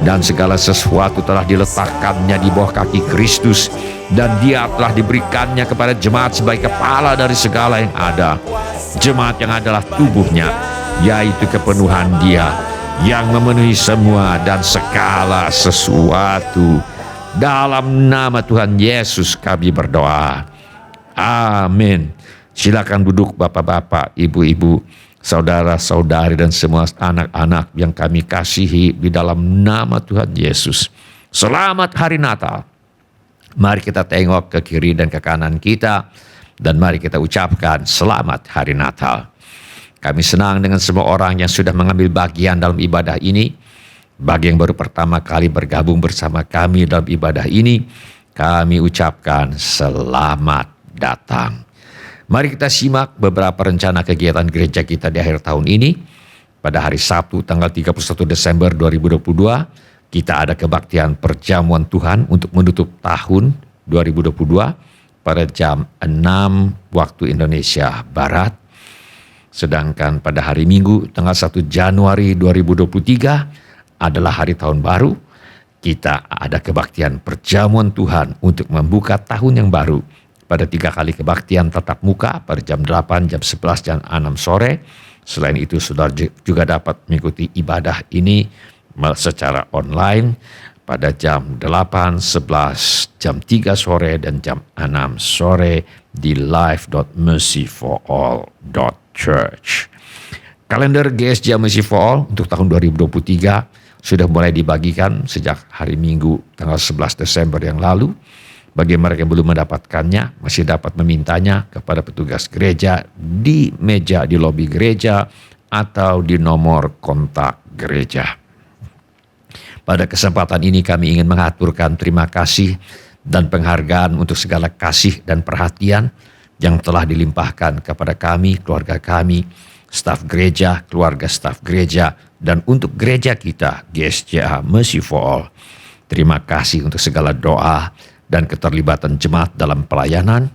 Speaker 3: Dan segala sesuatu telah diletakkannya di bawah kaki Kristus, dan Dia telah diberikannya kepada jemaat sebagai kepala dari segala yang ada. Jemaat yang adalah tubuhnya, yaitu kepenuhan Dia yang memenuhi semua dan segala sesuatu. Dalam nama Tuhan Yesus kami berdoa. Amin. Silakan duduk bapak-bapak, ibu-ibu, saudara-saudari, dan semua anak-anak yang kami kasihi di dalam nama Tuhan Yesus. Selamat Hari Natal. Mari kita tengok ke kiri dan ke kanan kita, dan mari kita ucapkan selamat Hari Natal. Kami senang dengan semua orang yang sudah mengambil bagian dalam ibadah ini. Bagi yang baru pertama kali bergabung bersama kami dalam ibadah ini, kami ucapkan selamat datang. Mari kita simak beberapa rencana kegiatan gereja kita di akhir tahun ini. Pada hari Sabtu tanggal 31 Desember 2022, kita ada kebaktian perjamuan Tuhan untuk menutup tahun 2022 pada jam 6 waktu Indonesia Barat. Sedangkan pada hari Minggu tanggal 1 Januari 2023 adalah hari tahun baru. Kita ada kebaktian perjamuan Tuhan untuk membuka tahun yang baru pada 3 kali kebaktian tatap muka pada jam 8, jam 11, dan 6 sore. Selain itu, saudara juga dapat mengikuti ibadah ini secara online pada jam 8, 11, jam 3 sore, dan jam 6 sore di live.mercyforall.church. Kalender GSJ Mercy for All untuk tahun 2023 sudah mulai dibagikan sejak hari Minggu tanggal 11 Desember yang lalu. Bagi mereka yang belum mendapatkannya, masih dapat memintanya kepada petugas gereja di meja di lobi gereja atau di nomor kontak gereja. Pada kesempatan ini kami ingin mengaturkan terima kasih dan penghargaan untuk segala kasih dan perhatian yang telah dilimpahkan kepada kami, keluarga kami, staf gereja, keluarga staf gereja, dan untuk gereja kita, GSJA Mercy for All. Terima kasih untuk segala doa dan keterlibatan jemaat dalam pelayanan.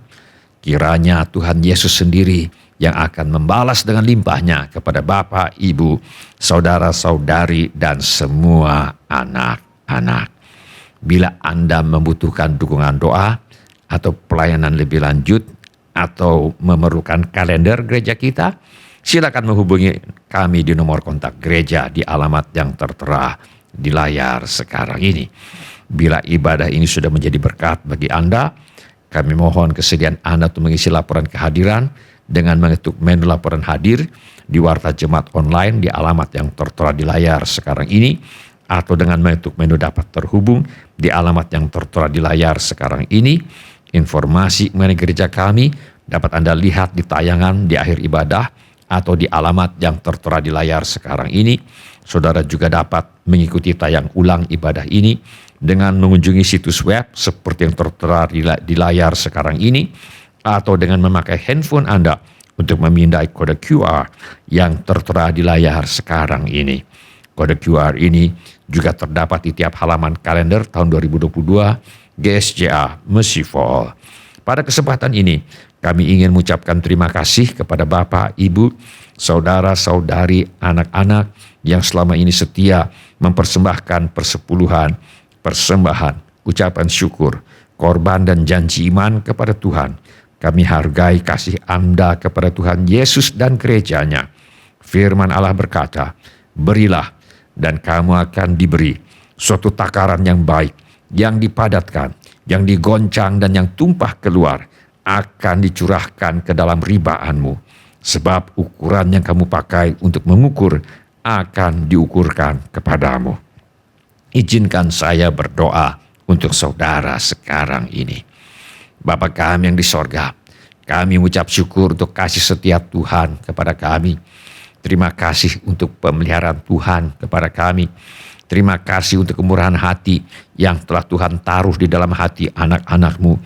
Speaker 3: Kiranya Tuhan Yesus sendiri yang akan membalas dengan limpahnya kepada Bapak, Ibu, saudara-saudari, dan semua anak-anak. Bila Anda membutuhkan dukungan doa atau pelayanan lebih lanjut atau memerlukan kalender gereja kita, silakan menghubungi kami di nomor kontak gereja di alamat yang tertera di layar sekarang ini. Bila ibadah ini sudah menjadi berkat bagi Anda, kami mohon kesediaan Anda untuk mengisi laporan kehadiran dengan mengetuk menu laporan hadir di Warta Jemaat Online di alamat yang tertera di layar sekarang ini, atau dengan mengetuk menu dapat terhubung di alamat yang tertera di layar sekarang ini. Informasi mengenai gereja kami dapat Anda lihat di tayangan di akhir ibadah atau di alamat yang tertera di layar sekarang ini. Saudara juga dapat mengikuti tayang ulang ibadah ini dengan mengunjungi situs web seperti yang tertera di layar sekarang ini, atau dengan memakai handphone Anda untuk memindai kode QR yang tertera di layar sekarang ini. Kode QR ini juga terdapat di tiap halaman kalender tahun 2022 GSJA Mercy for All. Pada kesempatan ini, kami ingin mengucapkan terima kasih kepada Bapak, Ibu, saudara-saudari, anak-anak yang selama ini setia mempersembahkan persepuluhan, persembahan, ucapan syukur, korban dan janji iman kepada Tuhan. Kami hargai kasih Anda kepada Tuhan Yesus dan gerejanya. Firman Allah berkata, berilah dan kamu akan diberi, suatu takaran yang baik, yang dipadatkan, yang digoncang dan yang tumpah keluar, akan dicurahkan ke dalam ribaanmu. Sebab ukuran yang kamu pakai untuk mengukur akan diukurkan kepadamu. Izinkan saya berdoa untuk saudara sekarang ini. Bapa kami yang di sorga, kami mengucap syukur untuk kasih setia Tuhan kepada kami. Terima kasih untuk pemeliharaan Tuhan kepada kami. Terima kasih untuk kemurahan hati yang telah Tuhan taruh di dalam hati anak-anak-Mu.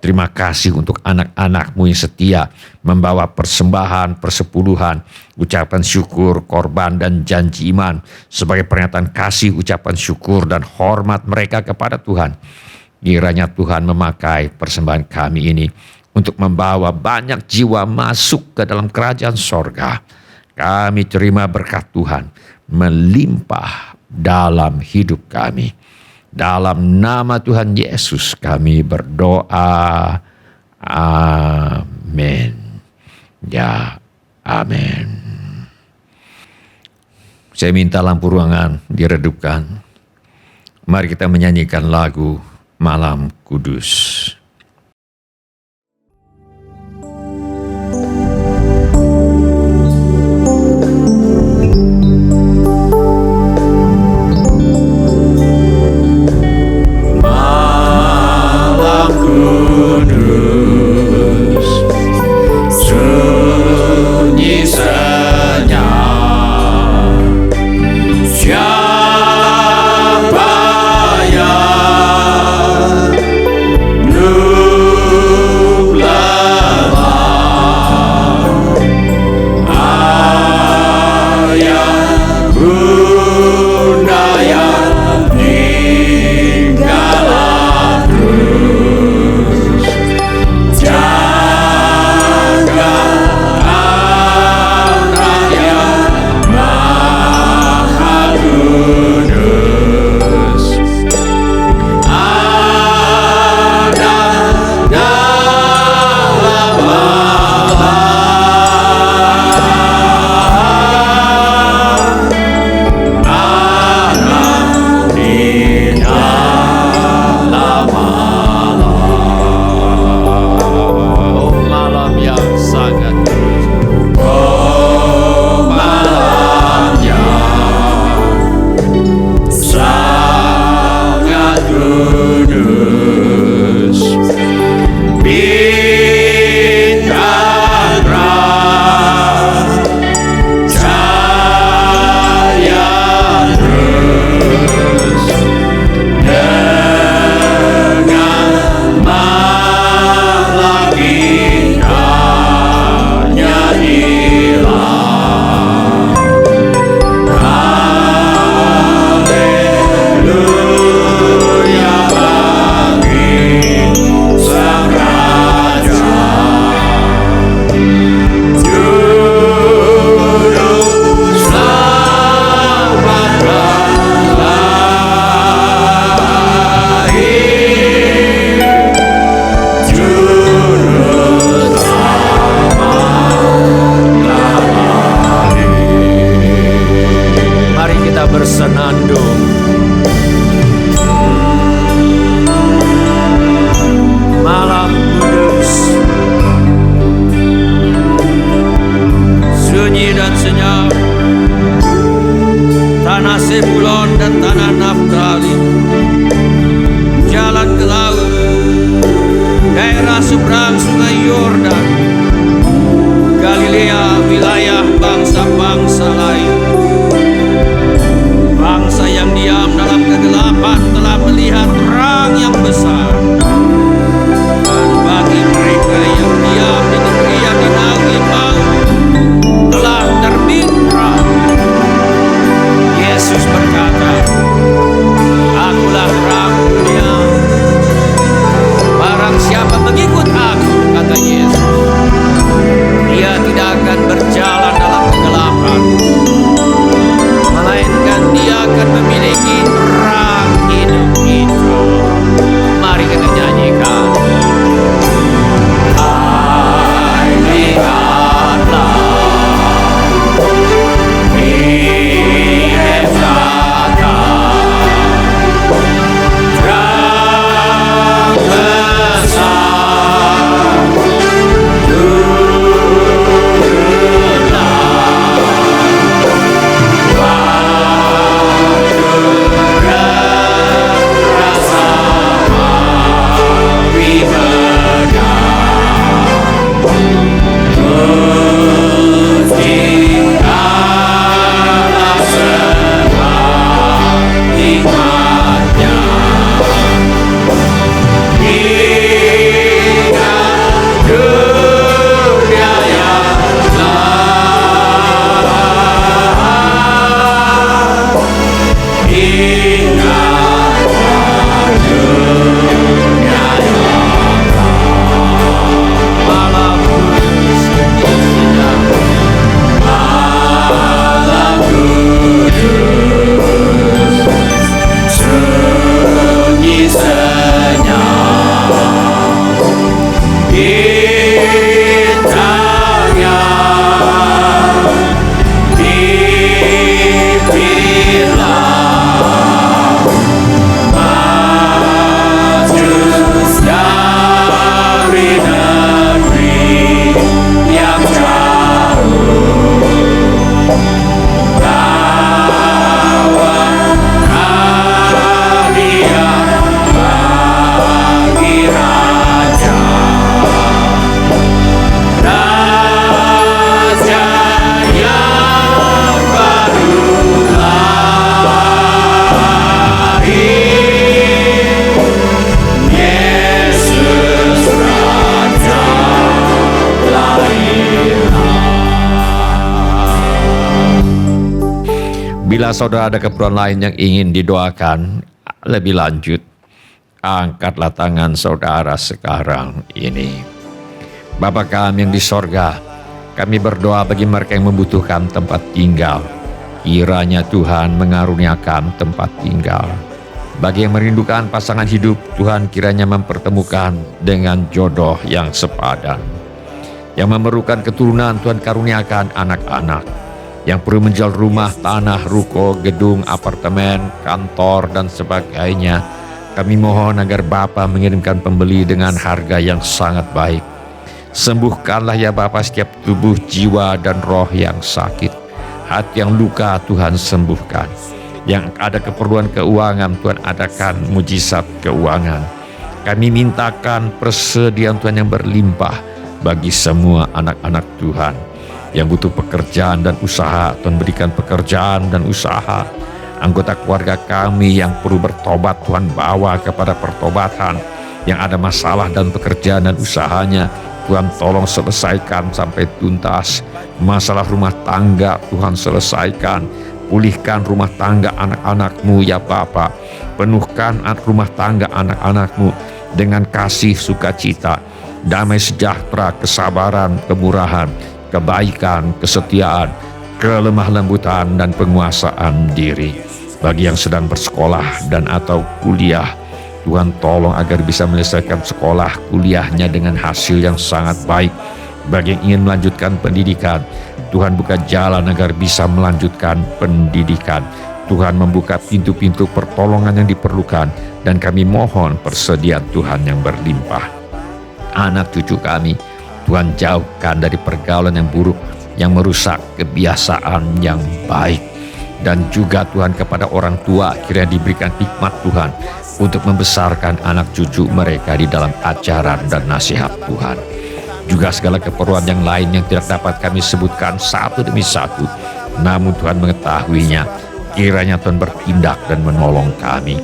Speaker 3: Terima kasih untuk anak-anak-Mu yang setia membawa persembahan, persepuluhan, ucapan syukur, korban, dan janji iman sebagai pernyataan kasih, ucapan syukur, dan hormat mereka kepada Tuhan. Kiranya Tuhan memakai persembahan kami ini untuk membawa banyak jiwa masuk ke dalam kerajaan sorga. Kami terima berkat Tuhan melimpah dalam hidup kami. Dalam nama Tuhan Yesus kami berdoa. Amin. Ya, amin. Saya minta lampu ruangan diredupkan. Mari kita menyanyikan lagu Malam Kudus.
Speaker 1: Blue
Speaker 4: sungai Yordan, Galilea, wilayah bangsa-bangsa lain. Bangsa yang diam dalam kegelapan telah melihat terang yang besar. Dan bagi mereka yang diam di negeri yang dinaungi maut, telah terbit terang. Yesus berkata, "Akulah terang dunia. Barang siapa mengikut aku," kata Yesus, "dia tidak akan berjalan dalam kegelapan, melainkan dia akan memiliki terang hidup itu." Mari kita nyanyikan. Hai lihatlah, di Efrata, terang besar
Speaker 3: Bila saudara ada keperluan lain yang ingin didoakan lebih lanjut, angkatlah tangan saudara sekarang ini. Bapa kami yang di sorga, kami berdoa bagi mereka yang membutuhkan tempat tinggal. Kiranya Tuhan mengaruniakan tempat tinggal. Bagi yang merindukan pasangan hidup, Tuhan kiranya mempertemukan dengan jodoh yang sepadan. Yang memerlukan keturunan, Tuhan karuniakan anak-anak. Yang perlu menjual rumah, tanah, ruko, gedung, apartemen, kantor, dan sebagainya, kami mohon agar Bapa mengirimkan pembeli dengan harga yang sangat baik. Sembuhkanlah ya Bapa setiap tubuh, jiwa, dan roh yang sakit. Hati yang luka Tuhan sembuhkan. Yang ada keperluan keuangan, Tuhan adakan mujizat keuangan. Kami mintakan persediaan Tuhan yang berlimpah bagi semua anak-anak Tuhan. Yang butuh pekerjaan dan usaha, Tuhan berikan pekerjaan dan usaha. Anggota keluarga kami yang perlu bertobat, Tuhan bawa kepada pertobatan. Yang ada masalah dan pekerjaan dan usahanya, Tuhan tolong selesaikan sampai tuntas. Masalah rumah tangga, Tuhan selesaikan. Pulihkan rumah tangga anak-anak-Mu ya Bapa. Penuhkan rumah tangga anak-anak-Mu dengan kasih sukacita, damai sejahtera, kesabaran, kemurahan, kebaikan, kesetiaan, kelemah lembutan, dan penguasaan diri. Bagi yang sedang bersekolah dan atau kuliah, Tuhan tolong agar bisa menyelesaikan sekolah kuliahnya dengan hasil yang sangat baik. Bagi yang ingin melanjutkan pendidikan, Tuhan buka jalan agar bisa melanjutkan pendidikan. Tuhan membuka pintu-pintu pertolongan yang diperlukan, dan kami mohon persediaan Tuhan yang berlimpah. Anak cucu kami, Tuhan jauhkan dari pergaulan yang buruk yang merusak kebiasaan yang baik. Dan juga Tuhan kepada orang tua kiranya diberikan hikmat Tuhan untuk membesarkan anak cucu mereka di dalam ajaran dan nasihat Tuhan. juga segala keperluan yang lain yang tidak dapat kami sebutkan satu demi satu. Namun Tuhan mengetahuinya. Kiranya Tuhan bertindak dan menolong kami.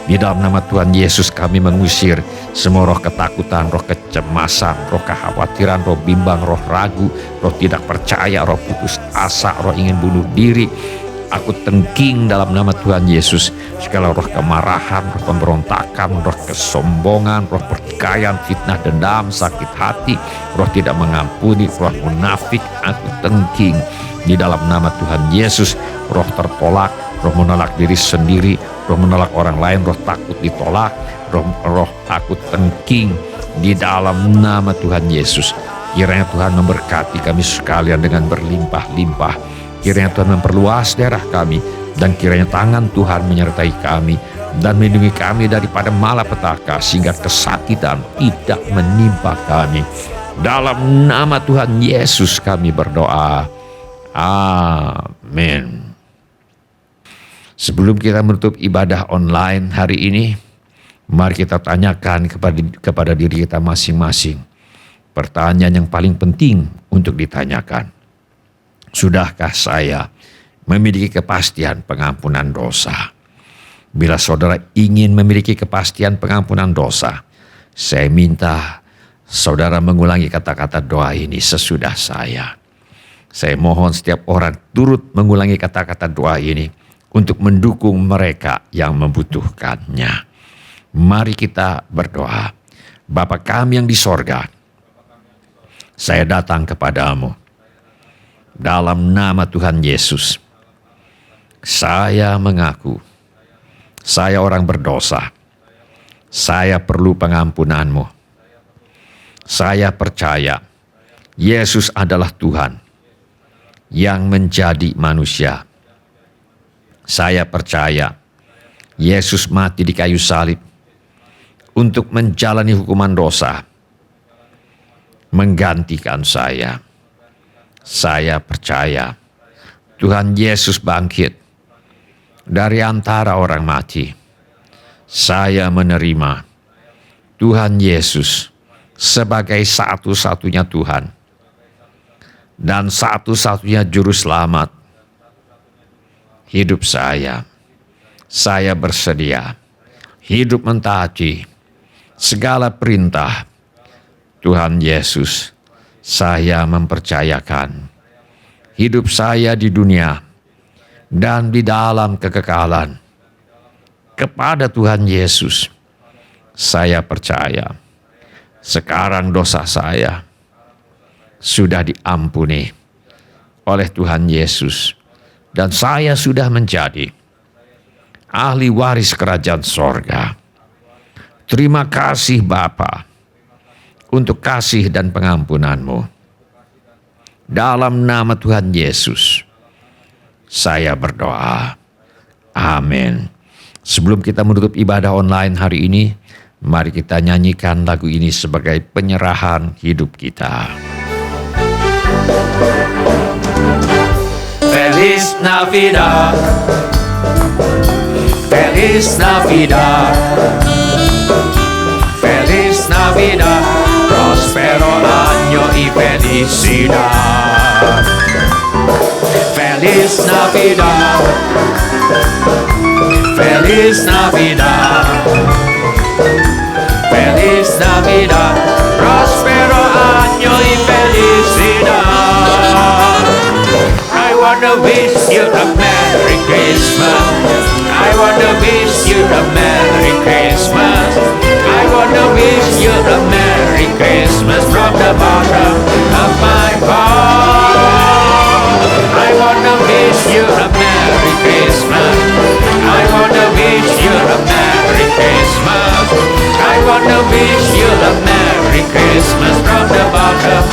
Speaker 3: Di dalam nama Tuhan Yesus kami mengusir semua roh ketakutan, roh kecemasan, roh kekhawatiran, roh bimbang, roh ragu, roh tidak percaya, roh putus asa, roh ingin bunuh diri. Aku tengking dalam nama Tuhan Yesus segala roh kemarahan, roh pemberontakan, roh kesombongan, roh pertikaian, fitnah, dendam, sakit hati, roh tidak mengampuni, roh munafik. Aku tengking di dalam nama Tuhan Yesus. Roh tertolak, roh menolak diri sendiri, roh menolak orang lain, roh takut ditolak, roh aku tengking di dalam nama Tuhan Yesus. Kiranya Tuhan memberkati kami sekalian dengan berlimpah-limpah. Kiranya Tuhan memperluas daerah kami, dan kiranya tangan Tuhan menyertai kami dan melindungi kami daripada malapetaka, sehingga kesakitan tidak menimpa kami. Dalam nama Tuhan Yesus kami berdoa. Amin. Sebelum kita menutup ibadah online hari ini, mari kita tanyakan kepada diri kita masing-masing pertanyaan yang paling penting untuk ditanyakan. Sudahkah saya memiliki kepastian pengampunan dosa? Bila saudara ingin memiliki kepastian pengampunan dosa, saya minta saudara mengulangi kata-kata doa ini sesudah saya. Saya mohon setiap orang turut mengulangi kata-kata doa ini untuk mendukung mereka yang membutuhkannya. Mari kita berdoa. Bapa kami yang di sorga, saya datang kepadamu dalam nama Tuhan Yesus. Saya mengaku saya orang berdosa. Saya perlu pengampunanmu. Saya percaya Yesus adalah Tuhan yang menjadi manusia. Saya percaya Yesus mati di kayu salib untuk menjalani hukuman dosa, menggantikan saya. Saya percaya Tuhan Yesus bangkit dari antara orang mati. Saya menerima Tuhan Yesus sebagai satu-satunya Tuhan dan satu-satunya juru selamat hidup saya. Saya bersedia hidup mentaati segala perintah Tuhan Yesus. Saya mempercayakan hidup saya di dunia dan di dalam kekekalan kepada Tuhan Yesus. Saya percaya sekarang dosa saya sudah diampuni oleh Tuhan Yesus. Dan saya sudah menjadi ahli waris kerajaan sorga. Terima kasih Bapa untuk kasih dan pengampunanmu. Dalam nama Tuhan Yesus, saya berdoa. Amin. Sebelum kita menutup ibadah online hari ini, mari kita nyanyikan lagu ini sebagai penyerahan hidup kita.
Speaker 1: Feliz Navidad, Feliz Navidad, Feliz Navidad, prospero año y felicidad. Feliz Navidad, Feliz Navidad, Feliz Navidad, prospero año y felicidad. I wanna wish you a Merry Christmas. I wanna wish you a Merry Christmas. I wanna wish you a Merry Christmas from the bottom of my heart. I wanna wish you a Merry Christmas. I wanna wish you a Merry Christmas. I wanna wish you a Merry Christmas from the bottom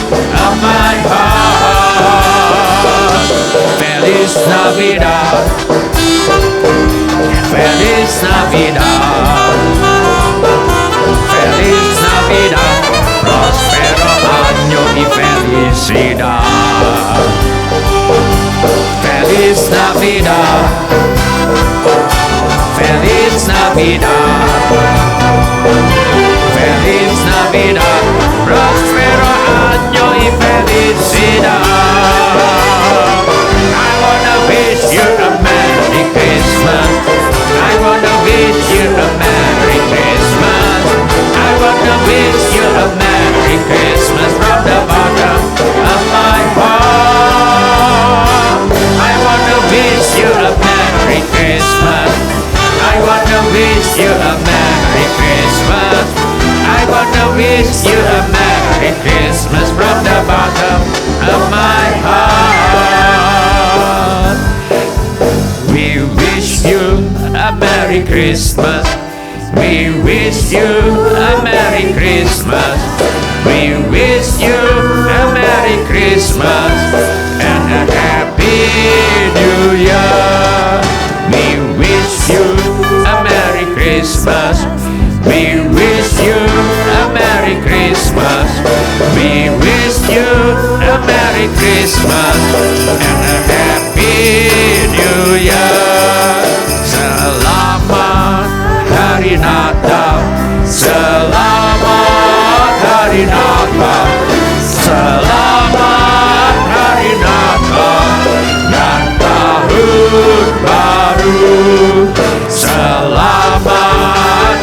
Speaker 1: of my heart. Feliz Navidad, Feliz Navidad, Feliz Navidad, prospero año y felicidad. Feliz Navidad, Feliz Navidad, Feliz Navidad, prospero año
Speaker 3: Christmas. We wish you a Merry Christmas. We wish you a Merry Christmas and a Happy New Year. We wish you a Merry Christmas. We wish you a Merry Christmas. We wish you a Merry Christmas and a Happy New Year. Selamat Hari Natal, selamat Hari Natal, selamat Hari Natal dan Tahun Baru. Selamat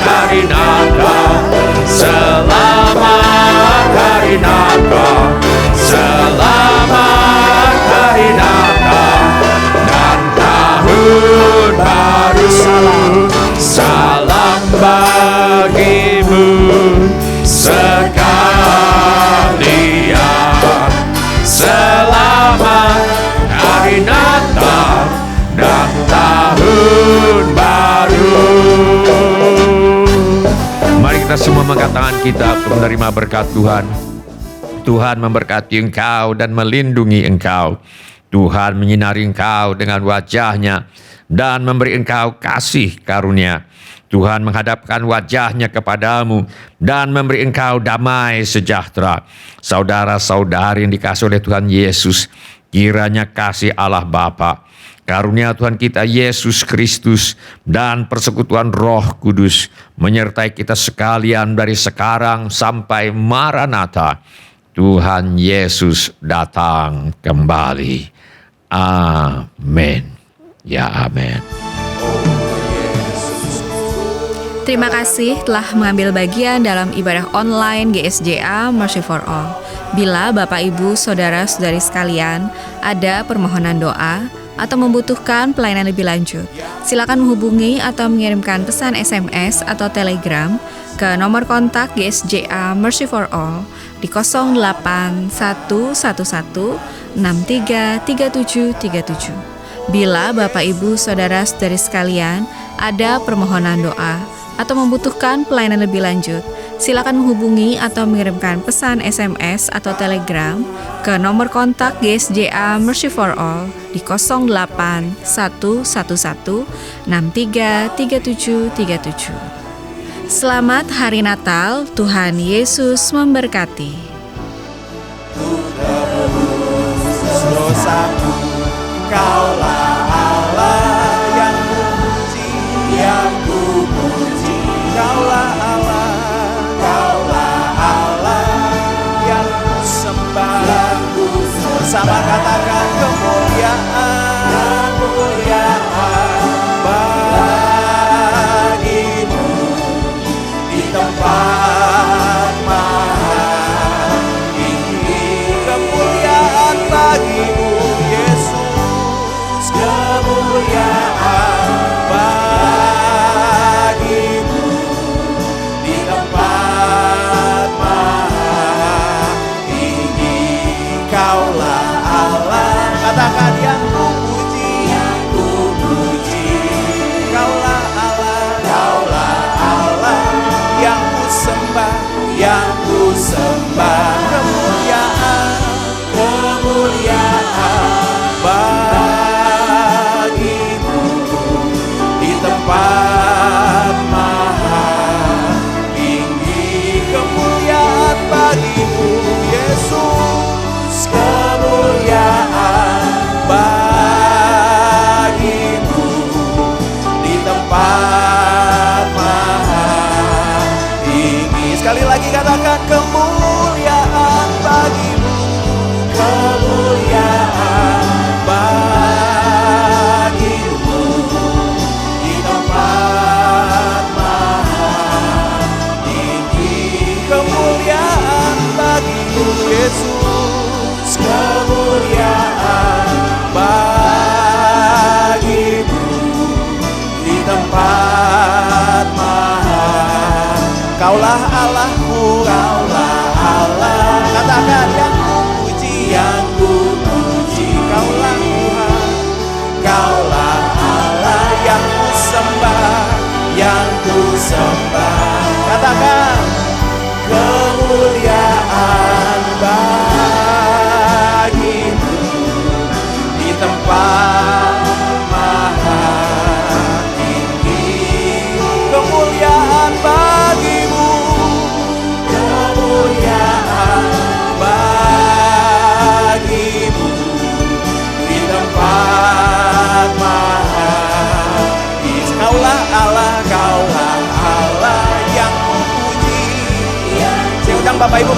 Speaker 3: Hari Natal, selamat Hari Natal, selamat Hari Natal dan Tahun Baru. Salam bagimu sekalian. Selamat Hari Natal dan Tahun Baru. Mari kita semua mengangkat tangan kita untuk menerima berkat Tuhan. Tuhan memberkati engkau dan melindungi engkau. Tuhan menyinari engkau dengan wajah-Nya dan memberi engkau kasih karunia. Tuhan menghadapkan wajah-Nya kepadamu dan memberi engkau damai sejahtera. Saudara-saudari yang dikasihi oleh Tuhan Yesus, kiranya kasih Allah Bapa, karunia Tuhan kita Yesus Kristus, dan persekutuan Roh Kudus menyertai kita sekalian dari sekarang sampai Maranatha. Tuhan Yesus datang kembali. Amin. Ya, amin.
Speaker 2: Terima kasih telah mengambil bagian dalam ibadah online GSJA Mercy for All. Bila Bapak, Ibu, Saudara-saudari sekalian ada permohonan doa atau membutuhkan pelayanan lebih lanjut, silakan menghubungi atau mengirimkan pesan SMS atau Telegram ke nomor kontak GSJA Mercy for All di 08111633737. Bila Bapak, Ibu, Saudara-saudari sekalian ada permohonan doa atau membutuhkan pelayanan lebih lanjut, silakan menghubungi atau mengirimkan pesan SMS atau Telegram ke nomor kontak GSJA Mercy for All di 08111633737. Selamat Hari Natal, Tuhan Yesus memberkati.
Speaker 1: Dosaku, Kaulah Allah yang kupuji, yang kupuji. Kaulah Allah, Kaulah Allah yang kusembah. Bersama katakan kemuliaan, kemuliaan bagimu di tempat maha tinggi. Kemuliaan bagimu Yesus.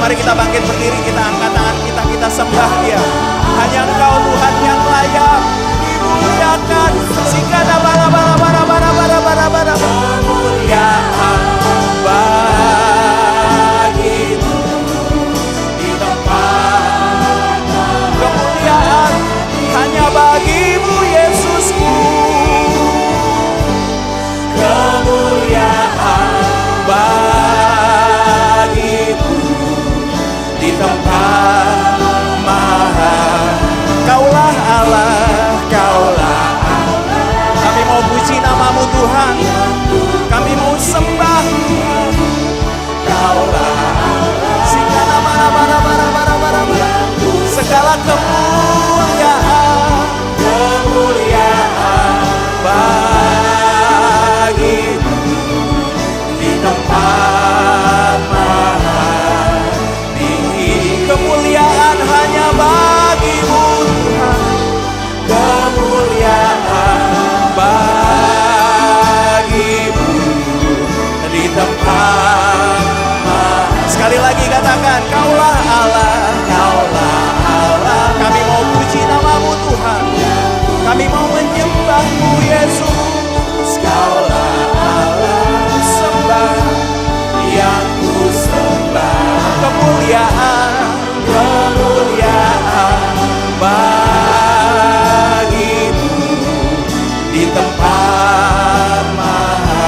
Speaker 1: Mari kita bangkit berdiri, kita angkat tangan kita sembah Dia. Hanya Engkau Tuhan yang layak dimuliakan. Sikada bara bara bara bara bara bara bara. Kemuliaan bagimu di tempat. Kemuliaan hanya bagimu Yesusku. Kemuliaan bagimu di tempat maha. Kaulah Allah, Kaulah Allah. Kami mau puji namamu Tuhan. Kami mau sembah Tuhan. Kaulah Allah. Sehingga nama segala kemuliaan, kemuliaan bagimu di tempat maha tinggi. Kemuliaan hanya bagimu Tuhan. Kemuliaan bagimu di tempat maha. Sekali lagi katakan, Kaulah Allah, Kaulah Allah. Kami mau puji namamu Tuhan. Kami mau menyembahmu Yesus. Kaulah Allah, ku sembah, yang ku sembah. Kemuliaan, kemuliaan bagimu di tempat maha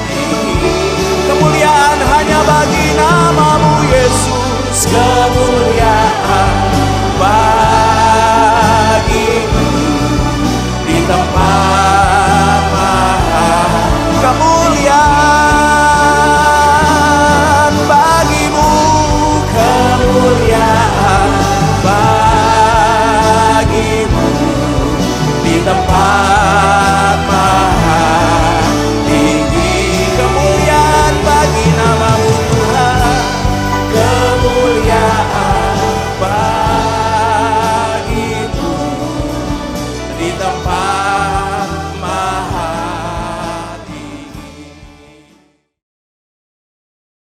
Speaker 1: tinggi. Kemuliaan hanya bagi namamu Yesus. Kemuliaan bagimu di tempat maha. Kemuliaan bagimu. Kemuliaan bagimu di tempat